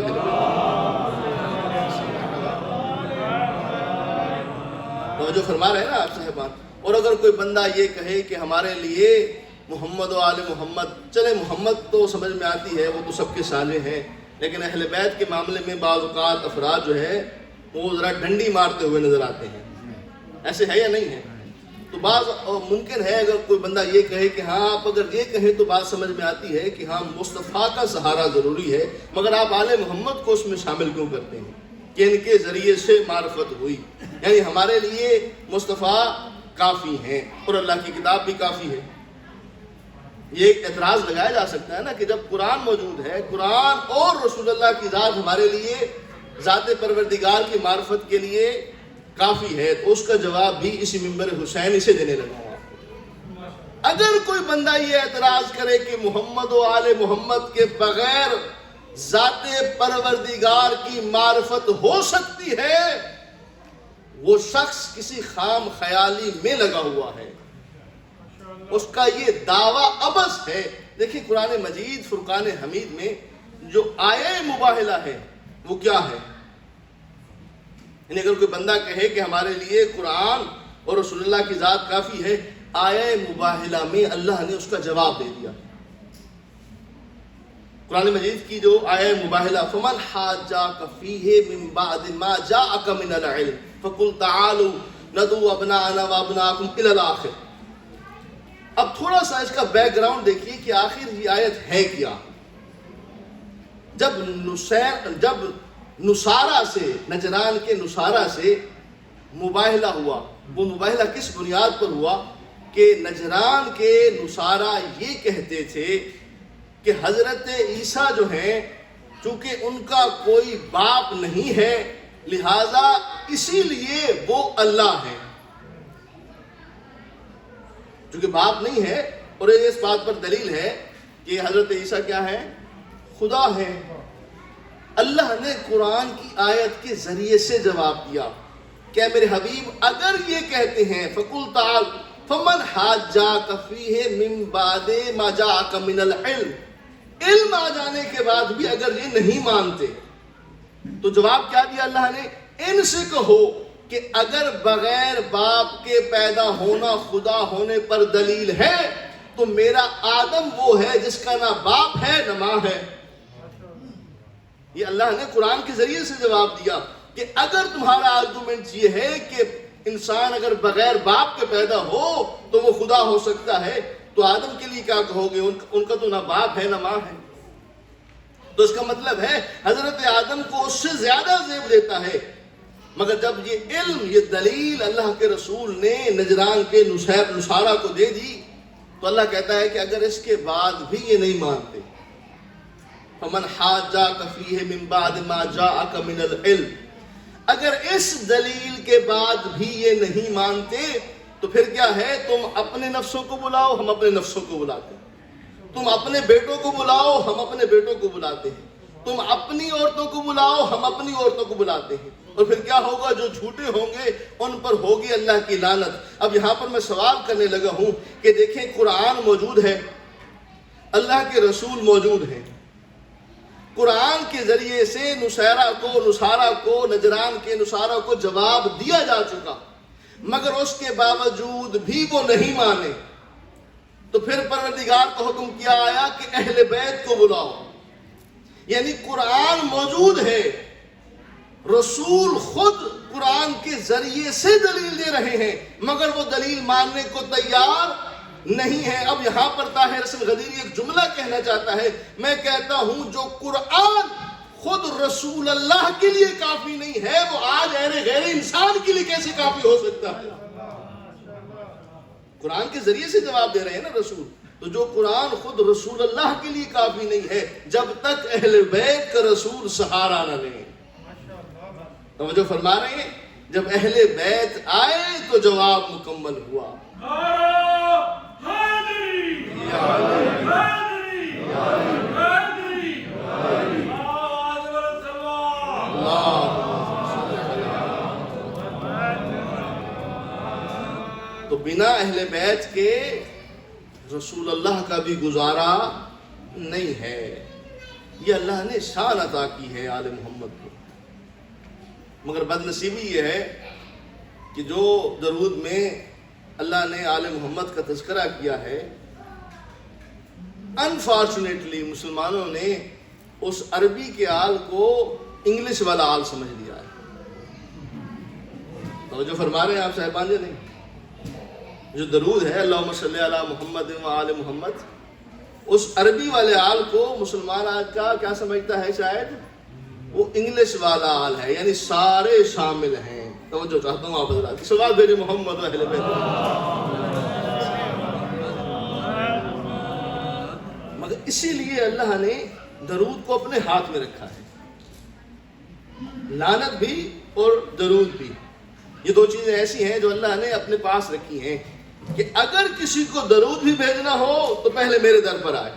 A: جو فرما رہے ہیں نا آپ صاحبان۔ اور اگر کوئی بندہ یہ کہے کہ ہمارے لیے محمد و آل محمد، چلے محمد تو سمجھ میں آتی ہے، وہ تو سب کے صالح ہیں، لیکن اہل بیت کے معاملے میں بعض اوقات افراد جو ہے وہ ذرا ڈنڈی مارتے ہوئے نظر آتے ہیں، ایسے ہے یا نہیں ہے؟ تو بعض ممکن ہے اگر کوئی بندہ یہ کہے کہ ہاں آپ اگر یہ کہیں تو بات سمجھ میں آتی ہے کہ ہاں مصطفیٰ کا سہارا ضروری ہے، مگر آپ آل محمد کو اس میں شامل کیوں کرتے ہیں کہ ان کے ذریعے سے معرفت ہوئی؟ یعنی ہمارے لیے مصطفیٰ کافی ہیں اور اللہ کی کتاب بھی کافی ہے۔ یہ ایک اعتراض لگایا جا سکتا ہے نا کہ جب قرآن موجود ہے، قرآن اور رسول اللہ کی ذات ہمارے لیے ذات پروردگار کی معرفت کے لیے کافی ہے، تو اس کا جواب بھی اسی منبر حسینی سے دینے لگا ہوں۔ اگر کوئی بندہ یہ اعتراض کرے کہ محمد و آل محمد کے بغیر ذات پروردگار کی معرفت ہو سکتی ہے، وہ شخص کسی خام خیالی میں لگا ہوا ہے، اس کا یہ دعویٰ عبث ہے۔ دیکھیں قرآن مجید فرقان حمید میں جو آیہ مباہلہ ہے وہ کیا ہے؟ یعنی اگر کوئی بندہ کہے کہ ہمارے لیے قرآن اور رسول اللہ کی ذات کافی ہے، آیہ مباہلہ میں اللہ نے اس کا جواب دے دیا۔ قرآن مجید کی جو آیہ مباہلہ فَمَنْ حَاجَّاكَ فِيهِ مِن بَعْدِ مَا جَاءَكَ مِنَ الْعِلْمِ فَقُلْ تَعَالُوا نَدْعُو أَبْنَاءَنَا وَأَبْنَاءَكُمْ إِلَى الْآخِرِ۔ اب تھوڑا سا اس کا بیک گراؤنڈ دیکھیے کہ آخر یہ آیت ہے کیا۔ جب نصارہ سے، نجران کے نصارہ سے مباہلہ ہوا، وہ مباہلہ کس بنیاد پر ہوا کہ نجران کے نصارہ یہ کہتے تھے کہ حضرت عیسیٰ جو ہیں چونکہ ان کا کوئی باپ نہیں ہے لہذا اسی لیے وہ اللہ ہیں، چونکہ باپ نہیں ہے، اور اس بات پر دلیل ہے کہ حضرت عیسیٰ کیا ہے؟ خدا ہے۔ اللہ نے قرآن کی آیت کے ذریعے سے جواب دیا کہ میرے حبیب اگر یہ کہتے ہیں فَقُلْ تَعَالَ فَمَنْ حَاجَّاكَ فِيهِ مِن بَعْدِ مَا جَاءَكَ مِنَ الْعِلْمِ، علم آ جانے کے بعد بھی اگر یہ نہیں مانتے تو جواب کیا دیا اللہ نے؟ ان سے کہو کہ اگر بغیر باپ کے پیدا ہونا خدا ہونے پر دلیل ہے تو میرا آدم وہ ہے جس کا نہ باپ ہے نہ ماں ہے۔ یہ اللہ نے قرآن کے ذریعے سے جواب دیا کہ اگر تمہارا آرگومنٹ یہ ہے کہ انسان اگر بغیر باپ کے پیدا ہو تو وہ خدا ہو سکتا ہے تو آدم کے لیے کیا کہو گے؟ ان کا تو نہ باپ ہے نہ ماں ہے۔ تو اس کا مطلب ہے حضرت آدم کو اس سے زیادہ زیب دیتا ہے، مگر جب یہ علم، یہ دلیل اللہ کے رسول نے نجران کے نصارہ کو دے دی تو اللہ کہتا ہے کہ اگر اس کے بعد بھی یہ نہیں مانتے فَمَنْ حَاجَّاكَ فِيهِ مِن بَعْدِ مَا جَاءَكَ مِنَ الْعِلْمِ، اگر اس دلیل کے بعد بھی یہ نہیں مانتے تو پھر کیا ہے؟ تم اپنے نفسوں کو بلاؤ، ہم اپنے نفسوں کو بلاتے ہیں، تم اپنے بیٹوں کو بلاؤ، ہم اپنے بیٹوں کو بلاتے ہیں، تم اپنی عورتوں کو بلاؤ، ہم اپنی عورتوں کو بلاتے ہیں، اور پھر کیا ہوگا؟ جو جھوٹے ہوں گے ان پر ہوگی اللہ کی لعنت۔ اب یہاں پر میں سوال کرنے لگا ہوں کہ دیکھیں قرآن موجود ہے، اللہ کے رسول موجود ہیں، قرآن کے ذریعے سے نصارہ کو نجران کے نصارہ کو جواب دیا جا چکا، مگر اس کے باوجود بھی وہ نہیں مانے، تو پھر پروردگار کا حکم کیا آیا کہ اہل بیت کو بلاؤ۔ یعنی قرآن موجود ہے، رسول خود قرآن کے ذریعے سے دلیل دے رہے ہیں، مگر وہ دلیل ماننے کو تیار نہیں ہے۔ اب یہاں پر طاہر حسن غدیری ایک جملہ کہنا چاہتا ہے، میں کہتا ہوں جو قرآن خود رسول اللہ کے لیے کافی نہیں ہے وہ آج غیر انسان کے لیے کیسے کافی ہو سکتا ہے؟ قرآن کے ذریعے سے جواب دے رہے ہیں نا رسول، تو جو قرآن خود رسول اللہ کے لیے کافی نہیں ہے جب تک اہل بیت کا رسول سہارا نہ لیں. توجہ فرما رہے ہیں؟ جب اہل بیت آئے تو جواب مکمل ہوا. تو بنا اہل بیت کے رسول اللہ کا بھی گزارا نہیں ہے. یہ اللہ نے شان عطا کی ہے آل محمد کو. مگر بد نصیبی یہ ہے کہ جو درود میں اللہ نے آل محمد کا تذکرہ کیا ہے، انفارچونیٹلی مسلمانوں نے اس عربی کے آل کو انگلش والا آل سمجھ لیا ہے. توجہ فرما رہے ہیں آپ صاحبان؟ نہیں، جو درود ہے اللہم صلی علی محمد و آل محمد، اس عربی والے آل کو مسلمان آج کا کیا سمجھتا ہے؟ شاید وہ انگلش والا آل ہے، یعنی سارے شامل ہیں. توجہ چاہتا ہوں آپ حضرات، صلوات بھیجیں محمد و اہل بیت. مگر اسی لیے اللہ نے درود کو اپنے ہاتھ میں رکھا ہے. لعنت بھی اور درود بھی، یہ دو چیزیں ایسی ہیں جو اللہ نے اپنے پاس رکھی ہیں کہ اگر کسی کو درود بھی بھیجنا ہو تو پہلے میرے در پر آئے.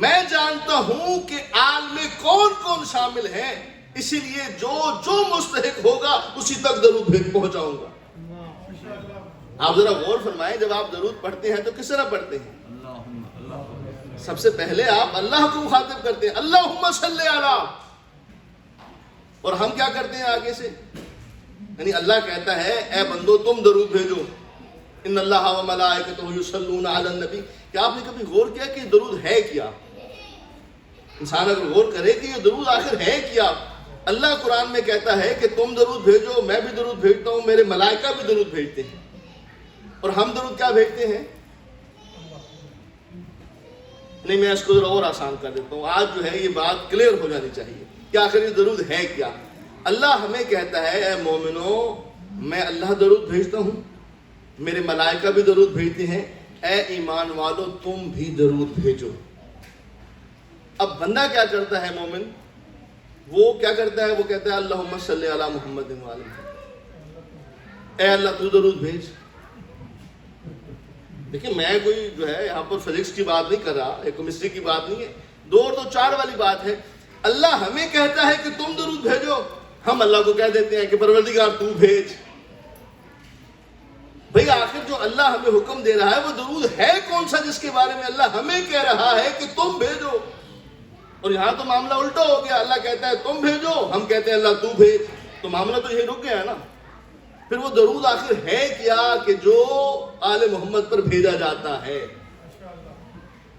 A: میں جانتا ہوں کہ آل میں کون کون شامل ہیں، اسی لیے جو مستحق ہوگا اسی تک درود بھیج پہنچاؤں گا. آپ ذرا غور فرمائیں، جب آپ درود پڑھتے ہیں تو کس طرح پڑھتے ہیں؟ سب سے پہلے آپ اللہ کو مخاطب کرتے ہیں، اللہم صلی علی، اور ہم کیا کرتے ہیں آگے سے؟ یعنی اللہ کہتا ہے اے بندو تم درود بھیجو، ان اللہ و ملائکتہ یصلون علی النبی. کیا آپ نے کبھی غور کیا کہ یہ درود ہے کیا؟ انسان اگر غور کرے کہ یہ درود آخر ہے کیا. اللہ قرآن میں کہتا ہے کہ تم درود بھیجو، میں بھی درود بھیجتا ہوں، میرے ملائکہ بھی درود بھیجتے ہیں. اور ہم درود کیا بھیجتے ہیں؟ نہیں، میں اس کو ذرا اور آسان کر دیتا ہوں. آج جو ہے یہ بات کلیئر ہو جانی چاہیے کہ آخر یہ درود ہے کیا. اللہ ہمیں کہتا ہے اے مومنو میں اللہ درود بھیجتا ہوں، میرے ملائکہ بھی درود بھیجتے ہیں، اے ایمان والو تم بھی درود بھیجو. اب بندہ کیا کرتا ہے؟ مومن وہ کیا کرتا ہے؟ وہ کہتا ہے اللہم صلی علی محمد و آل محمد، اے اللہ تو درود بھیج. دیکھیں میں کوئی جو ہے یہاں پر فزکس کی بات نہیں کر رہا، کیمسٹری کی بات نہیں ہے، 2 اور 2 4 والی بات ہے. اللہ ہمیں کہتا ہے کہ تم درود بھیجو، ہم اللہ کو کہہ دیتے ہیں کہ پروردگار تو بھیج. بھئی آخر جو اللہ ہمیں حکم دے رہا ہے وہ درود ہے کون سا جس کے بارے میں اللہ ہمیں کہہ رہا ہے کہ تم بھیجو؟ اور یہاں تو معاملہ الٹا ہو گیا، اللہ کہتا ہے تم بھیجو، ہم کہتے ہیں اللہ تو بھیج. تو معاملہ تو یہ رک گیا ہے نا. پھر وہ درود آخر ہے کیا کہ جو آل محمد پر بھیجا جاتا ہے؟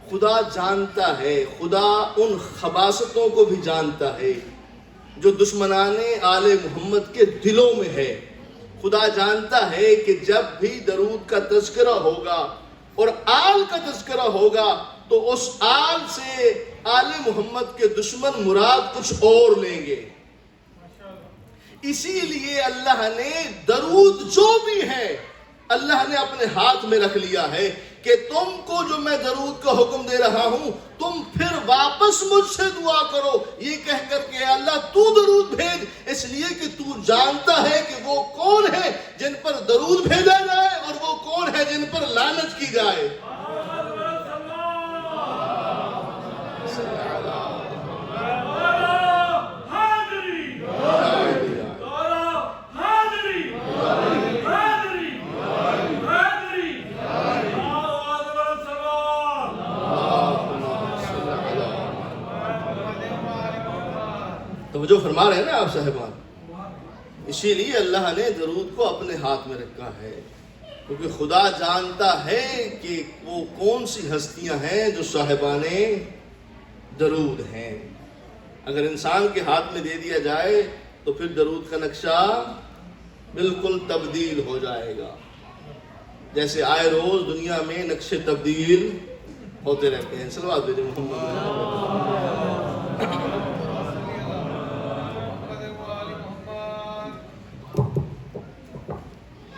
A: خدا جانتا ہے، خدا ان خباثتوں کو بھی جانتا ہے جو دشمنان آل محمد کے دلوں میں ہے. خدا جانتا ہے کہ جب بھی درود کا تذکرہ ہوگا اور آل کا تذکرہ ہوگا تو اس آل سے آل محمد کے دشمن مراد کچھ اور لیں گے. اسی لیے اللہ نے درود جو بھی ہے اللہ نے اپنے ہاتھ میں رکھ لیا ہے کہ تم کو جو میں درود کا حکم دے رہا ہوں تم پھر واپس مجھ سے دعا کرو یہ کہہ کر کہ اللہ تو درود بھیج، اس لیے کہ تو جانتا ہے کہ وہ کون ہے جن پر درود بھیجا جائے اور وہ کون ہے جن پر لعنت کی جائے. جو فرما رہے ہیں نا آپ صاحبان، اسی لیے اللہ نے درود کو اپنے ہاتھ میں رکھا ہے کیونکہ خدا جانتا ہے کہ وہ کون سی ہستیاں ہیں جو صاحبان درود ہیں. اگر انسان کے ہاتھ میں دے دیا جائے تو پھر درود کا نقشہ بالکل تبدیل ہو جائے گا، جیسے آئے روز دنیا میں نقشے تبدیل ہوتے رہتے ہیں. صلوات بھیجیں محمد.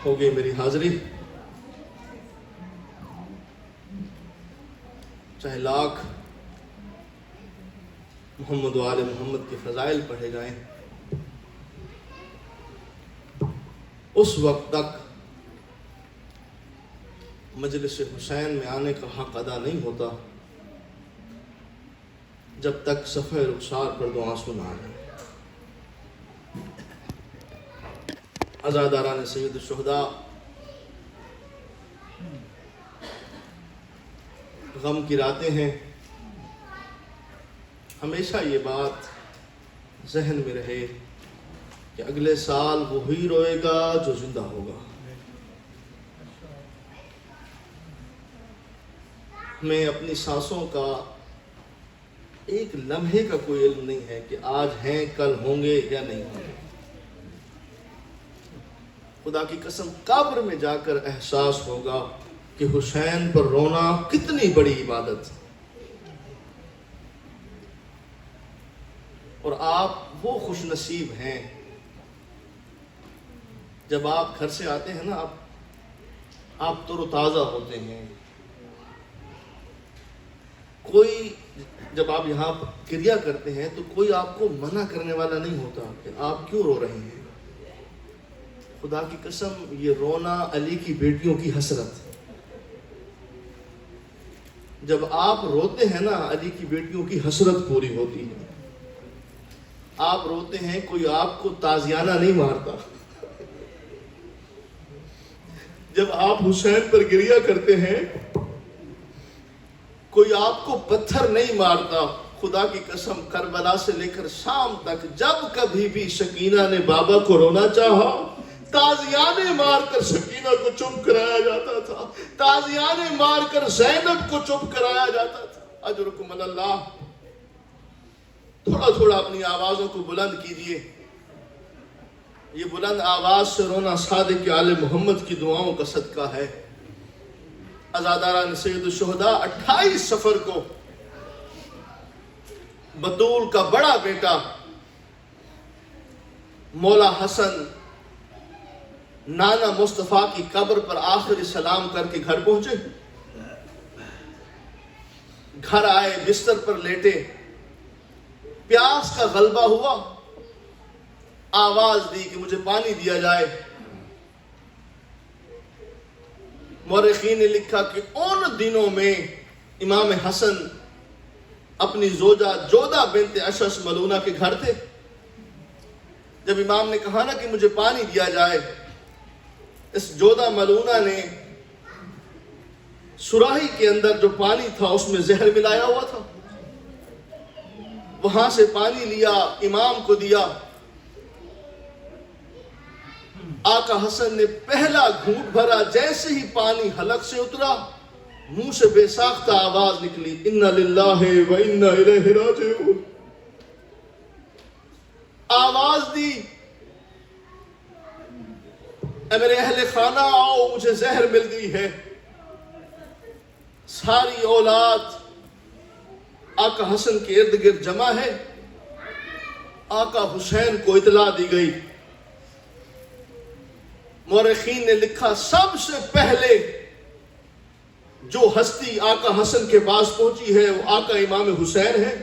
A: ہو گئی میری حاضری. چاہے لاکھ محمد و آل محمد کے فضائل پڑھے جائیں، اس وقت تک مجلس حسین میں آنے کا حق ادا نہیں ہوتا جب تک صفحہ رخسار پر دو آنسو نہ آ جائیں۔ عزاداران سید الشہداء، غم کی راتیں ہیں، ہمیشہ یہ بات ذہن میں رہے کہ اگلے سال وہی روئے گا جو زندہ ہوگا۔ ہمیں اپنی سانسوں کا ایک لمحے کا کوئی علم نہیں ہے کہ آج ہیں کل ہوں گے یا نہیں ہوں گے۔ خدا کی قسم قبر میں جا کر احساس ہوگا کہ حسین پر رونا کتنی بڑی عبادت، اور آپ وہ خوش نصیب ہیں جب آپ گھر سے آتے ہیں نا، آپ تر و تازہ ہوتے ہیں۔ کوئی جب آپ یہاں کریا کرتے ہیں تو کوئی آپ کو منع کرنے والا نہیں ہوتا کہ آپ کیوں رو رہے ہیں۔ خدا کی قسم یہ رونا علی کی بیٹیوں کی حسرت، جب آپ روتے ہیں نا علی کی بیٹیوں کی حسرت پوری ہوتی ہے۔ آپ روتے ہیں کوئی آپ کو تازیانہ نہیں مارتا، جب آپ حسین پر گریہ کرتے ہیں کوئی آپ کو پتھر نہیں مارتا۔ خدا کی قسم کربلا سے لے کر شام تک جب کبھی بھی سکینہ نے بابا کو رونا چاہا، تازیانے مار کر سکینہ کو چپ کرایا جاتا تھا، تازیانے مار کر زینب کو چپ کرایا جاتا تھا۔ اجرکم اللہ۔ تھوڑا تھوڑا اپنی آوازوں کو بلند کیجئے۔ یہ بلند آواز سے رونا صادق آل محمد کی دعاؤں کا صدقہ ہے۔ عزاداران سید الشہداء 28 صفر کو بطول کا بڑا بیٹا مولا حسن نانا مصطفیٰ کی قبر پر آخری سلام کر کے گھر پہنچے۔ گھر آئے، بستر پر لیٹے، پیاس کا غلبہ ہوا، آواز دی کہ مجھے پانی دیا جائے۔ مورخین نے لکھا کہ ان دنوں میں امام حسن اپنی زوجہ جودہ بنت اشعث ملونہ کے گھر تھے۔ جب امام نے کہا نا کہ مجھے پانی دیا جائے، اس جودہ ملونہ نے سراہی کے اندر جو پانی تھا اس میں زہر ملایا ہوا تھا، وہاں سے پانی لیا، امام کو دیا۔ آقا حسن نے پہلا گھونٹ بھرا، جیسے ہی پانی حلق سے اترا منہ سے بے ساختہ آواز نکلی، اِنَّا لِلَّهِ وَإِنَّا إِلَيْهِ رَاجِعُونَ۔ آواز دی، اے میرے اہل خانہ آؤ، مجھے زہر مل گئی ہے۔ ساری اولاد آقا حسن کے ارد گرد جمع ہے۔ آقا حسین کو اطلاع دی گئی۔ مورخین نے لکھا سب سے پہلے جو ہستی آقا حسن کے پاس پہنچی ہے وہ آقا امام حسین ہے،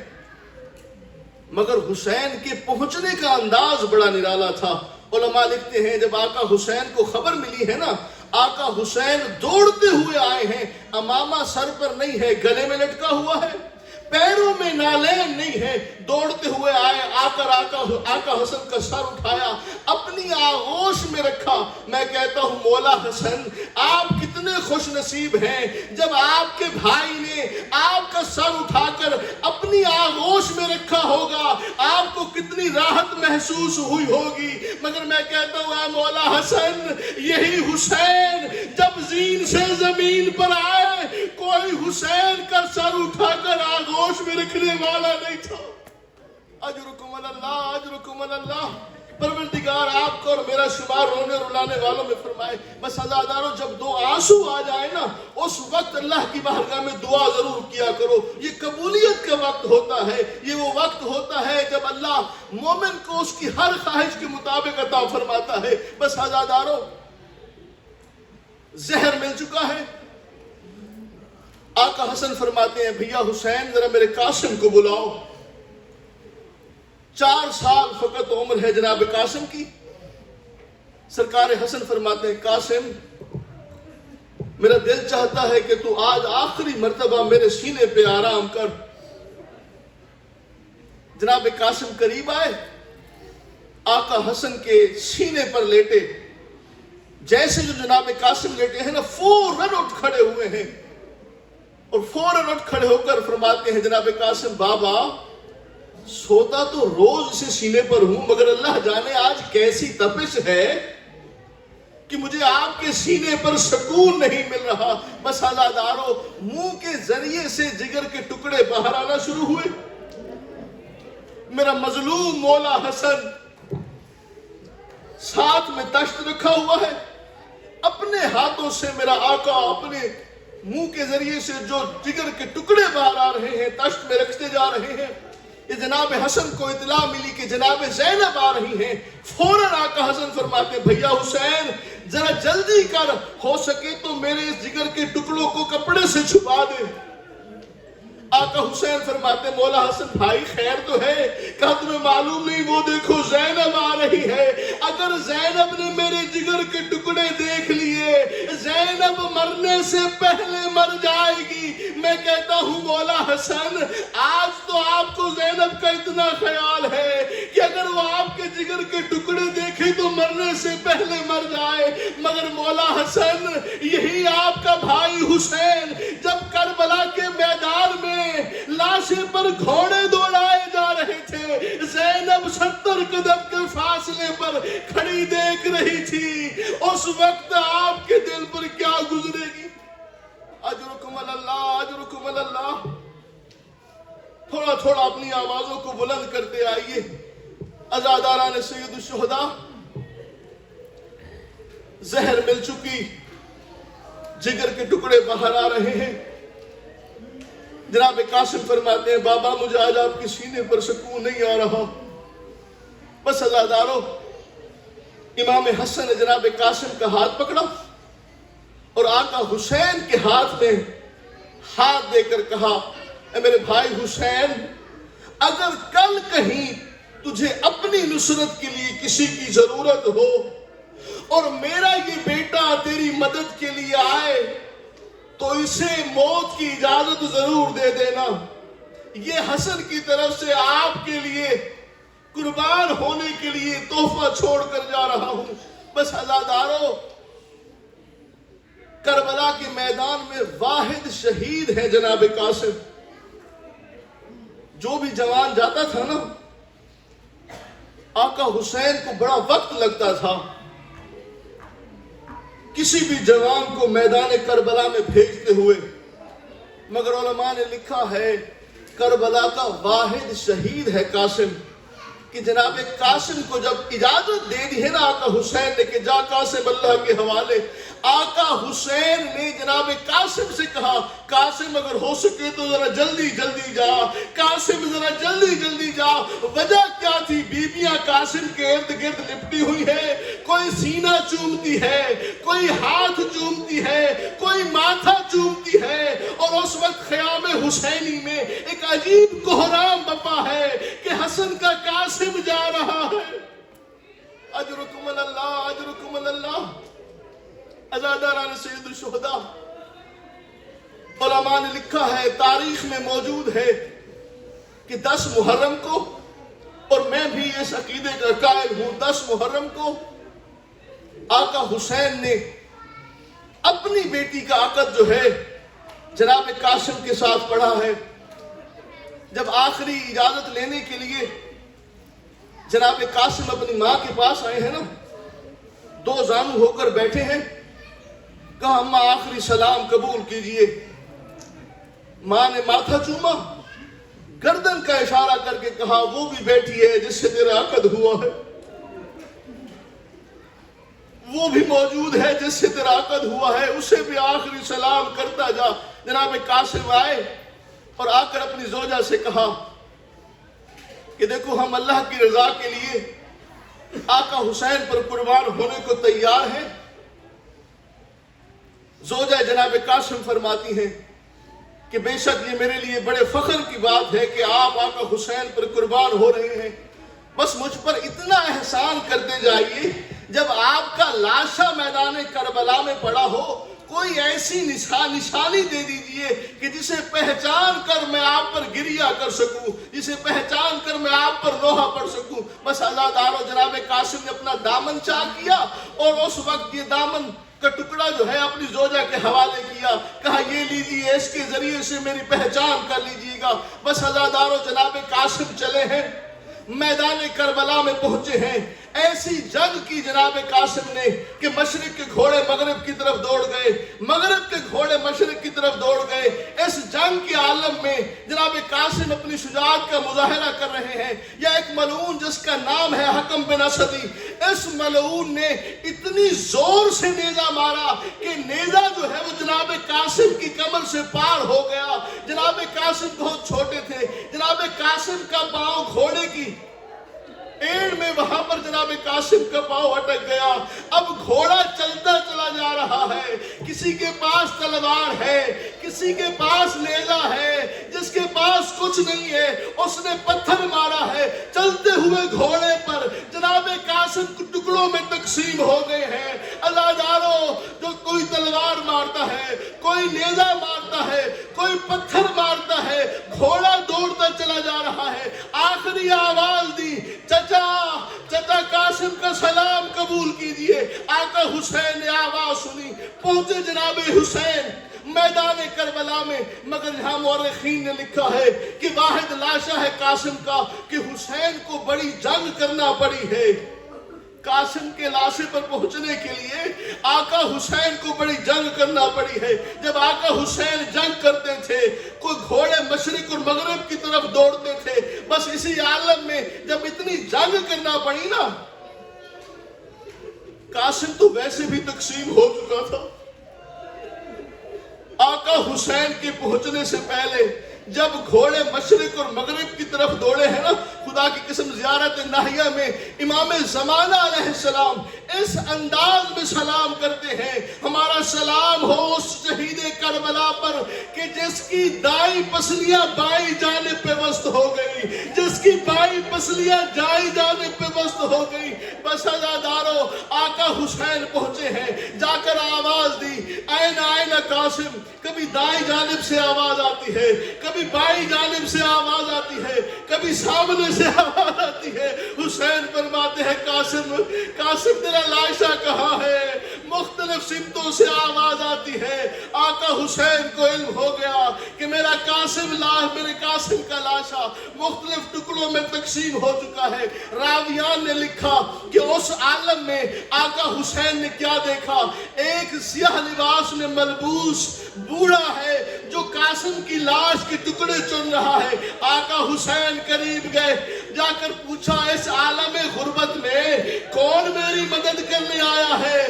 A: مگر حسین کے پہنچنے کا انداز بڑا نرالا تھا۔ علماء لکھتے ہیں جب آقا حسین کو خبر ملی ہے نا، آقا حسین دوڑتے ہوئے آئے ہیں، امامہ سر پر نہیں ہے، گلے میں لٹکا ہوا ہے، پیروں میں نالین نہیں ہے، دوڑتے ہوئے آئے، آقا حسن کا سر اٹھایا، اپنی آغوش میں رکھا۔ میں کہتا ہوں مولا حسن آپ کتنے خوش نصیب ہیں جب آپ کے بھائی نے آپ کا سر اٹھا کر اپنی آغوش میں رکھا ہوگا، آپ کو کتنی راحت محسوس ہوئی ہوگی۔ مگر میں کہتا ہوں اے مولا حسن، یہی حسین جب زین سے زمین پر آئے، کوئی حسین کا سر اٹھا کر آغوش میں رکھنے والا نہیں تھا۔ اجرکم اللہ، اجرکم اللہ۔ پروردگار آپ کو اور میرا شمار رونے رلانے والوں میں فرمائے۔ بس عزاداروں، جب دو آنسو آ جائے نا، اس وقت اللہ کی بارگاہ میں دعا ضرور کیا کرو۔ یہ قبولیت کا وقت ہوتا ہے، یہ وہ وقت ہوتا ہے جب اللہ مومن کو اس کی ہر خواہش کے مطابق عطا فرماتا ہے۔ بس عزاداروں، زہر مل چکا ہے، آقا حسن فرماتے ہیں بھیا حسین ذرا میرے قاسم کو بلاؤ. 4 سال فقط عمر ہے جناب قاسم کی. سرکار حسن فرماتے ہیں قاسم میرا دل چاہتا ہے کہ تو آج آخری مرتبہ میرے سینے پہ آرام کر. جناب قاسم قریب آئے, آقا حسن کے سینے پر لیٹے. جیسے جو جناب قاسم لیٹے ہیں نا فوراً اٹھ کھڑے ہوئے ہیں اور فوراً اٹھ کھڑے ہو کر فرماتے ہیں جناب قاسم بابا سوتا تو روز اسے سینے پر ہوں مگر اللہ جانے آج کیسی تپش ہے کہ مجھے آپ کے سینے پر سکون نہیں مل رہا. بس عزادارو منہ کے ذریعے سے جگر کے ٹکڑے باہر آنا شروع ہوئے. میرا مظلوم مولا حسن ساتھ میں تشت رکھا ہوا ہے, اپنے ہاتھوں سے میرا آقا اپنے منہ کے ذریعے سے جو جگر کے ٹکڑے باہر آ رہے ہیں تشت میں رکھتے جا رہے ہیں. یہ جناب حسن کو اطلاع ملی کہ جناب زینب آ رہی ہیں. فوراً آقا حسن فرماتے بھیا حسین ذرا جلدی کر, ہو سکے تو میرے اس جگر کے ٹکڑوں کو کپڑے سے چھپا دے. آقا حسین فرماتے مولا حسن بھائی خیر تو ہے, کہا تمہیں معلوم نہیں وہ دیکھو زینب آ رہی ہے. اگر زینب نے میرے جگر کے ٹکڑے دیکھ لیے زینب مرنے سے پہلے مر جائے گی. میں کہتا ہوں مولا حسن آج تو آپ کو زینب کا اتنا خیال ہے کہ اگر وہ آپ کے جگر کے ٹکڑے دیکھے تو مرنے سے پہلے مر جائے, مگر مولا حسن یہی آپ کا بھائی حسین جب کربلا کے میدان میں لاشیں پر گھوڑے دوڑائے جا رہے تھے زینب 70 قدم کے فاصلے پر کھڑی دیکھ رہی تھی. اس وقت آپ کے دل پر کیا گزرے گی؟ اجرکم اللہ اجرکم اللہ. تھوڑا تھوڑا اپنی آوازوں کو بلند کرتے آئیے. عزاداران سید الشہداء زہر مل چکی, جگر کے ٹکڑے باہر آ رہے ہیں. جناب قاسم فرماتے ہیں بابا مجھے آج آپ کے سینے پر سکون نہیں آ رہا. بس عزادارو امام حسن نے جناب قاسم کا ہاتھ پکڑا اور آقا حسین کے ہاتھ میں ہاتھ دے کر کہا اے میرے بھائی حسین اگر کل کہیں تجھے اپنی نصرت کے لیے کسی کی ضرورت ہو اور میرا یہ بیٹا تیری مدد کے لیے آئے تو اسے موت کی اجازت ضرور دے دینا. یہ حسن کی طرف سے آپ کے لیے قربان ہونے کے لیے تحفہ چھوڑ کر جا رہا ہوں. بس عزادارو کربلا کے میدان میں واحد شہید ہے جناب قاسم. جو بھی جوان جاتا تھا نا آقا حسین کو بڑا وقت لگتا تھا کسی بھی جوان کو میدان کربلا میں بھیجتے ہوئے, مگر علماء نے لکھا ہے کربلا کا واحد شہید ہے قاسم. کہ جناب قاسم کو جب اجازت دے دی ہے نا آقا حسین نے کہ جا قاسم اللہ کے حوالے, آقا حسین نے جناب قاسم سے کہا قاسم اگر ہو سکے تو ذرا جلدی جلدی جا, قاسم ذرا جلدی جلدی جا. وجہ کیا تھی؟ بیبیاں قاسم کے ارد گرد لپٹی ہوئی ہے, کوئی سینہ چومتی ہے, کوئی ہاتھ چومتی ہے, کوئی ماتھا چومتی ہے. اور اس وقت خیام حسینی میں ایک عجیب کوہرام بپا ہے کہ حسن کا قاسم جا رہا ہے. اجرکم اللہ اجرکم اللہ. عزاداران سید الشہداء علماء نے لکھا ہے تاریخ میں موجود ہے کہ 10 محرم کو, اور میں بھی اس عقیدے کا قائل ہوں, 10 محرم کو آقا حسین نے اپنی بیٹی کا عقد جو ہے جناب قاسم کے ساتھ پڑھا ہے. جب آخری اجازت لینے کے لیے جناب قاسم اپنی ماں کے پاس آئے ہیں نا, 2 زانو ہو کر بیٹھے ہیں, کہا اماں آخری سلام قبول کیجئے. ماں نے ماتھا چوما, گردن کا اشارہ کر کے کہا وہ بھی بیٹھی ہے جس سے تیرا عقد ہوا ہے, وہ بھی موجود ہے جس سے تیرا عقد ہوا ہے, اسے بھی آخری سلام کرتا جا. جناب قاسم آئے اور آ کر اپنی زوجہ سے کہا کہ دیکھو ہم اللہ کی رضا کے لیے آقا حسین پر قربان ہونے کو تیار ہیں. زوجہ جناب قاسم فرماتی ہیں کہ بے شک یہ میرے لیے بڑے فخر کی بات ہے کہ آپ آقا حسین پر قربان ہو رہے ہیں، بس مجھ پر اتنا احسان کرتے جائیے، جب آپ کا لاشا میدان کربلا میں پڑا ہو، کوئی ایسی نشانی دے دیجئے کہ جسے پہچان کر میں آپ پر گریہ کر سکوں، جسے پہچان کر میں آپ پر لوہا پڑ سکوں۔ بس عزادارو، جناب قاسم نے اپنا دامن چاک کیا اور اس وقت یہ دامن کا ٹکڑا جو ہے اپنی زوجہ کے حوالے کیا، کہا یہ لیجیے، اس کے ذریعے سے میری پہچان کر لیجیے گا۔ بس عزادارو، جناب قاسم چلے ہیں، میدان کربلا میں پہنچے ہیں، ایسی جنگ کی جناب قاسم نے کہ مشرق کے گھوڑے مغرب کی طرف دوڑ گئے، مغرب کے گھوڑے مشرق کی طرف دوڑ گئے۔ اس جنگ کے عالم میں جناب قاسم اپنی شجاعت کا مظاہرہ کر رہے ہیں۔ یا ایک ملعون جس کا نام ہے حکم بن اسدی، اس ملعون نے اتنی زور سے نیزہ مارا کہ نیزہ جو ہے وہ جناب قاسم کی کمر سے پار ہو گیا۔ جناب قاسم بہت چھوٹے تھے، جناب قاسم کا پاؤں گھوڑے کی ایڑ میں وہاں پر جناب قاسم کا پاؤں اٹک گیا۔ اب گھوڑا چلتا چلا جا رہا ہے، کسی کے پاس تلوار ہے، کسی کے پاس نیزہ ہے، جس کے پاس کچھ نہیں ہے اس نے پتھر مارا ہے۔ چلتے ہوئے گھوڑے پر جناب قاسم ٹکڑوں میں تقسیم ہو گئے ہیں۔ عزادارو، جو کوئی تلوار مارتا ہے، کوئی نیزہ مارتا ہے، کوئی پتھر مارتا ہے، گھوڑا دوڑتا چلا جا رہا ہے۔ آخری آواز دی، چچا قاسم کا سلام قبول کیجئے۔ آقا حسین نے آواز سنی، پہنچے جناب حسین میدان کربلا میں، مگر یہاں مورخین نے لکھا ہے کہ واحد لاشا ہے قاسم کا کہ حسین کو بڑی جنگ کرنا پڑی ہے۔ قاسم کے لاشے پر پہنچنے کے لیے آقا حسین کو بڑی جنگ کرنا پڑی ہے۔ جب آقا حسین جنگ کرتے تھے، کوئی گھوڑے مشرق اور مغرب کی طرف دوڑتے تھے۔ بس اسی عالم میں جب اتنی جنگ کرنا پڑی نا، قاسم تو ویسے بھی تقسیم ہو چکا تھا۔ آقا حسین کے پہنچنے سے پہلے جب گھوڑے مشرق اور مغرب کی طرف دوڑے ہیں نا، خدا کی قسم زیارت ناہیہ میں امام زمانہ علیہ السلام اس انداز میں سلام کرتے ہیں، ہمارا سلام ہو اس شہید کربلا پر کہ جس کی دائیں پسلیاں بائیں جانب پہ وسط ہو گئی، جس کی بائیں پسلیاں دائیں جانب پہ وسط ہو گئی۔ بس عزادارو، آقا حسین پہنچے ہیں، جا کر آواز دی، آئین آئین قاسم۔ کبھی دائیں جانب سے آواز آتی ہے، کبھی بائیں جانب سے آواز آتی ہے، کبھی سامنے سے آواز آتی ہے۔ حسین فرماتے ہیں، قاسم تیرا لاشا کہاں ہے؟ مختلف سمتوں سے آواز آتی ہے۔ آقا حسین کو علم ہو گیا کہ میرے قاسم کا لاشا مختلف ٹکڑوں میں تقسیم ہو چکا ہے۔ راویان نے لکھا کہ اس عالم میں آقا حسین نے کیا دیکھا، ایک سیاہ لباس میں ملبوس بوڑھا ہے جو قاسم کی لاش کے ٹکڑے چن رہا ہے۔ آقا حسین قریب گئے، جا کر پوچھا، اس عالم غربت میں کون میری مدد کرنے آیا ہے؟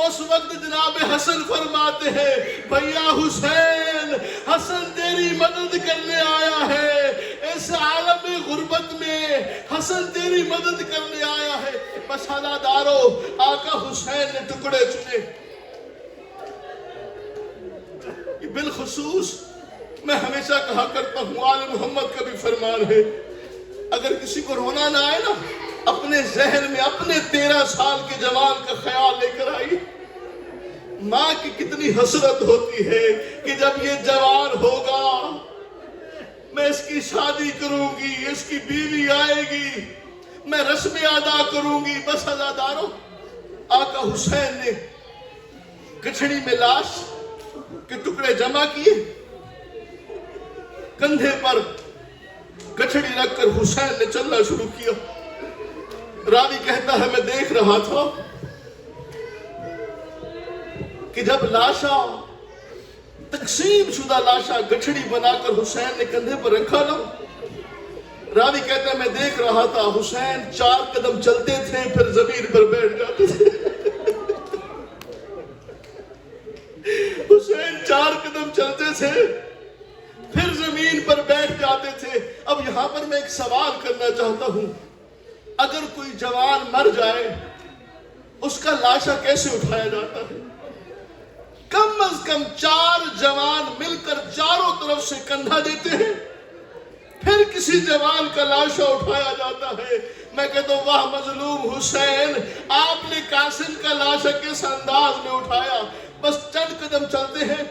A: اس وقت جناب حسن فرماتے ہیں، بھیا حسین، حسن تیری مدد کرنے آیا ہے، اس عالم غربت میں حسن تیری مدد کرنے آیا ہے۔ بس عزادارو، آقا حسین نے ٹکڑے چنے۔ بالخصوص میں ہمیشہ کہا کرتا ہوں، آل محمد کا بھی فرمان ہے، اگر کسی کو رونا نہ آئے نا، اپنے ذہن میں اپنے 13 سال کے جوان کا خیال لے کر آئی۔ ماں کی کتنی حسرت ہوتی ہے کہ جب یہ جوان ہوگا، میں اس کی شادی کروں گی، اس کی بیوی آئے گی، میں رسمیں ادا کروں گی۔ بس عزادارو، آقا حسین نے گٹھڑی میں لاش کے ٹکڑے جمع کیے، کندھے پر گٹھڑی رکھ کر حسین نے چلنا شروع کیا۔ راوی کہتا ہے، میں دیکھ رہا تھا کہ جب لاشا تقسیم شدہ لاشا گٹھڑی بنا کر حسین نے کندھے پر رکھا نا، راوی کہتا ہے میں دیکھ رہا تھا حسین 4 قدم چلتے تھے، پھر زمین پر بیٹھ جاتے تھے۔ حسین 4 قدم چلتے تھے، پھر زمین پر بیٹھ جاتے تھے۔ اب یہاں پر میں ایک سوال کرنا چاہتا ہوں، اگر کوئی جوان مر جائے، اس کا لاشا کیسے اٹھایا جاتا ہے؟ کم از کم 4 جوان مل کر چاروں طرف سے کندھا دیتے ہیں، پھر کسی جوان کا لاشا اٹھایا جاتا ہے۔ میں کہتا ہوں واہ مظلوم حسین، آپ نے قاسم کا لاشا کس انداز میں اٹھایا؟ بس چند قدم چلتے ہیں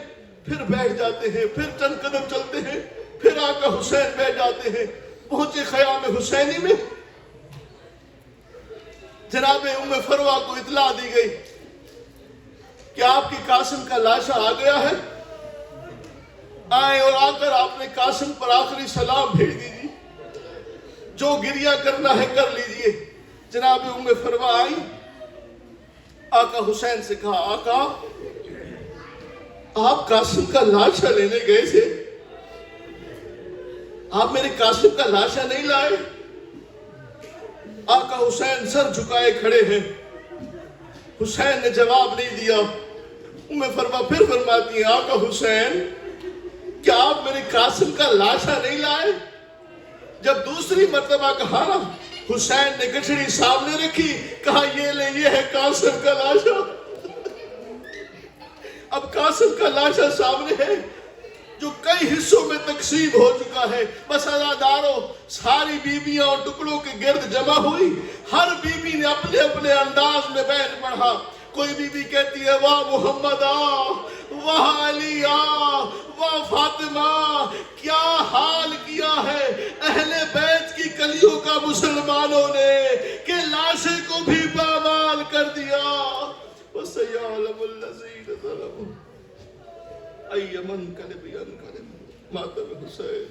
A: پھر بیٹھ جاتے ہیں، پھر چند قدم چلتے ہیں پھر آقا حسین بیٹھ جاتے ہیں۔ پہنچے خیام حسینی میں، جناب ام فروہ کو اطلاع دی گئی کہ آپ کی قاسم کا لاشا آ گیا ہے، آئیں اور آ کر آپ نے قاسم پر آخری سلام بھیج دیجیے، جو گریہ کرنا ہے کر لیجیے۔ جناب ام فروہ آئی، آقا حسین سے کہا آقا آپ قاسم کا لاشا لینے گئے تھے، آپ میرے قاسم کا لاشا نہیں لائے؟ آقا حسین سر جھکائے کھڑے ہیں، حسین نے جواب نہیں دیا۔ ام فروہ پھر فرماتی ہیں آقا حسین کیا آپ میرے قاسم کا لاشا نہیں لائے؟ جب دوسری مرتبہ کہا نا، حسین نے گٹھڑی سامنے رکھی، کہا یہ لے، یہ ہے قاسم کا لاشا۔ اب قاسم کا لاشا سامنے ہے جو کئی حصوں میں تقسیم ہو چکا ہے۔ بس عزاداروں، ساری بیویاں اور ٹکڑوں کے گرد جمع ہوئی، ہر بیوی نے اپنے اپنے انداز میں بیت پڑھا۔ کوئی بیوی کہتی ہے واہ محمد آ، واہ علی آ، واہ فاطمہ، کیا حال کیا ہے اہل بیت کی کلیوں کا مسلمانوں نے کہ لاشے کو بھی پامال کر دیا۔ وَسَيَعْلَمُ الَّذِينَ ظَلَمُوا أَيَّ مُنقَلِبٍ يَنقَلِبُونَ۔ ماتم حسین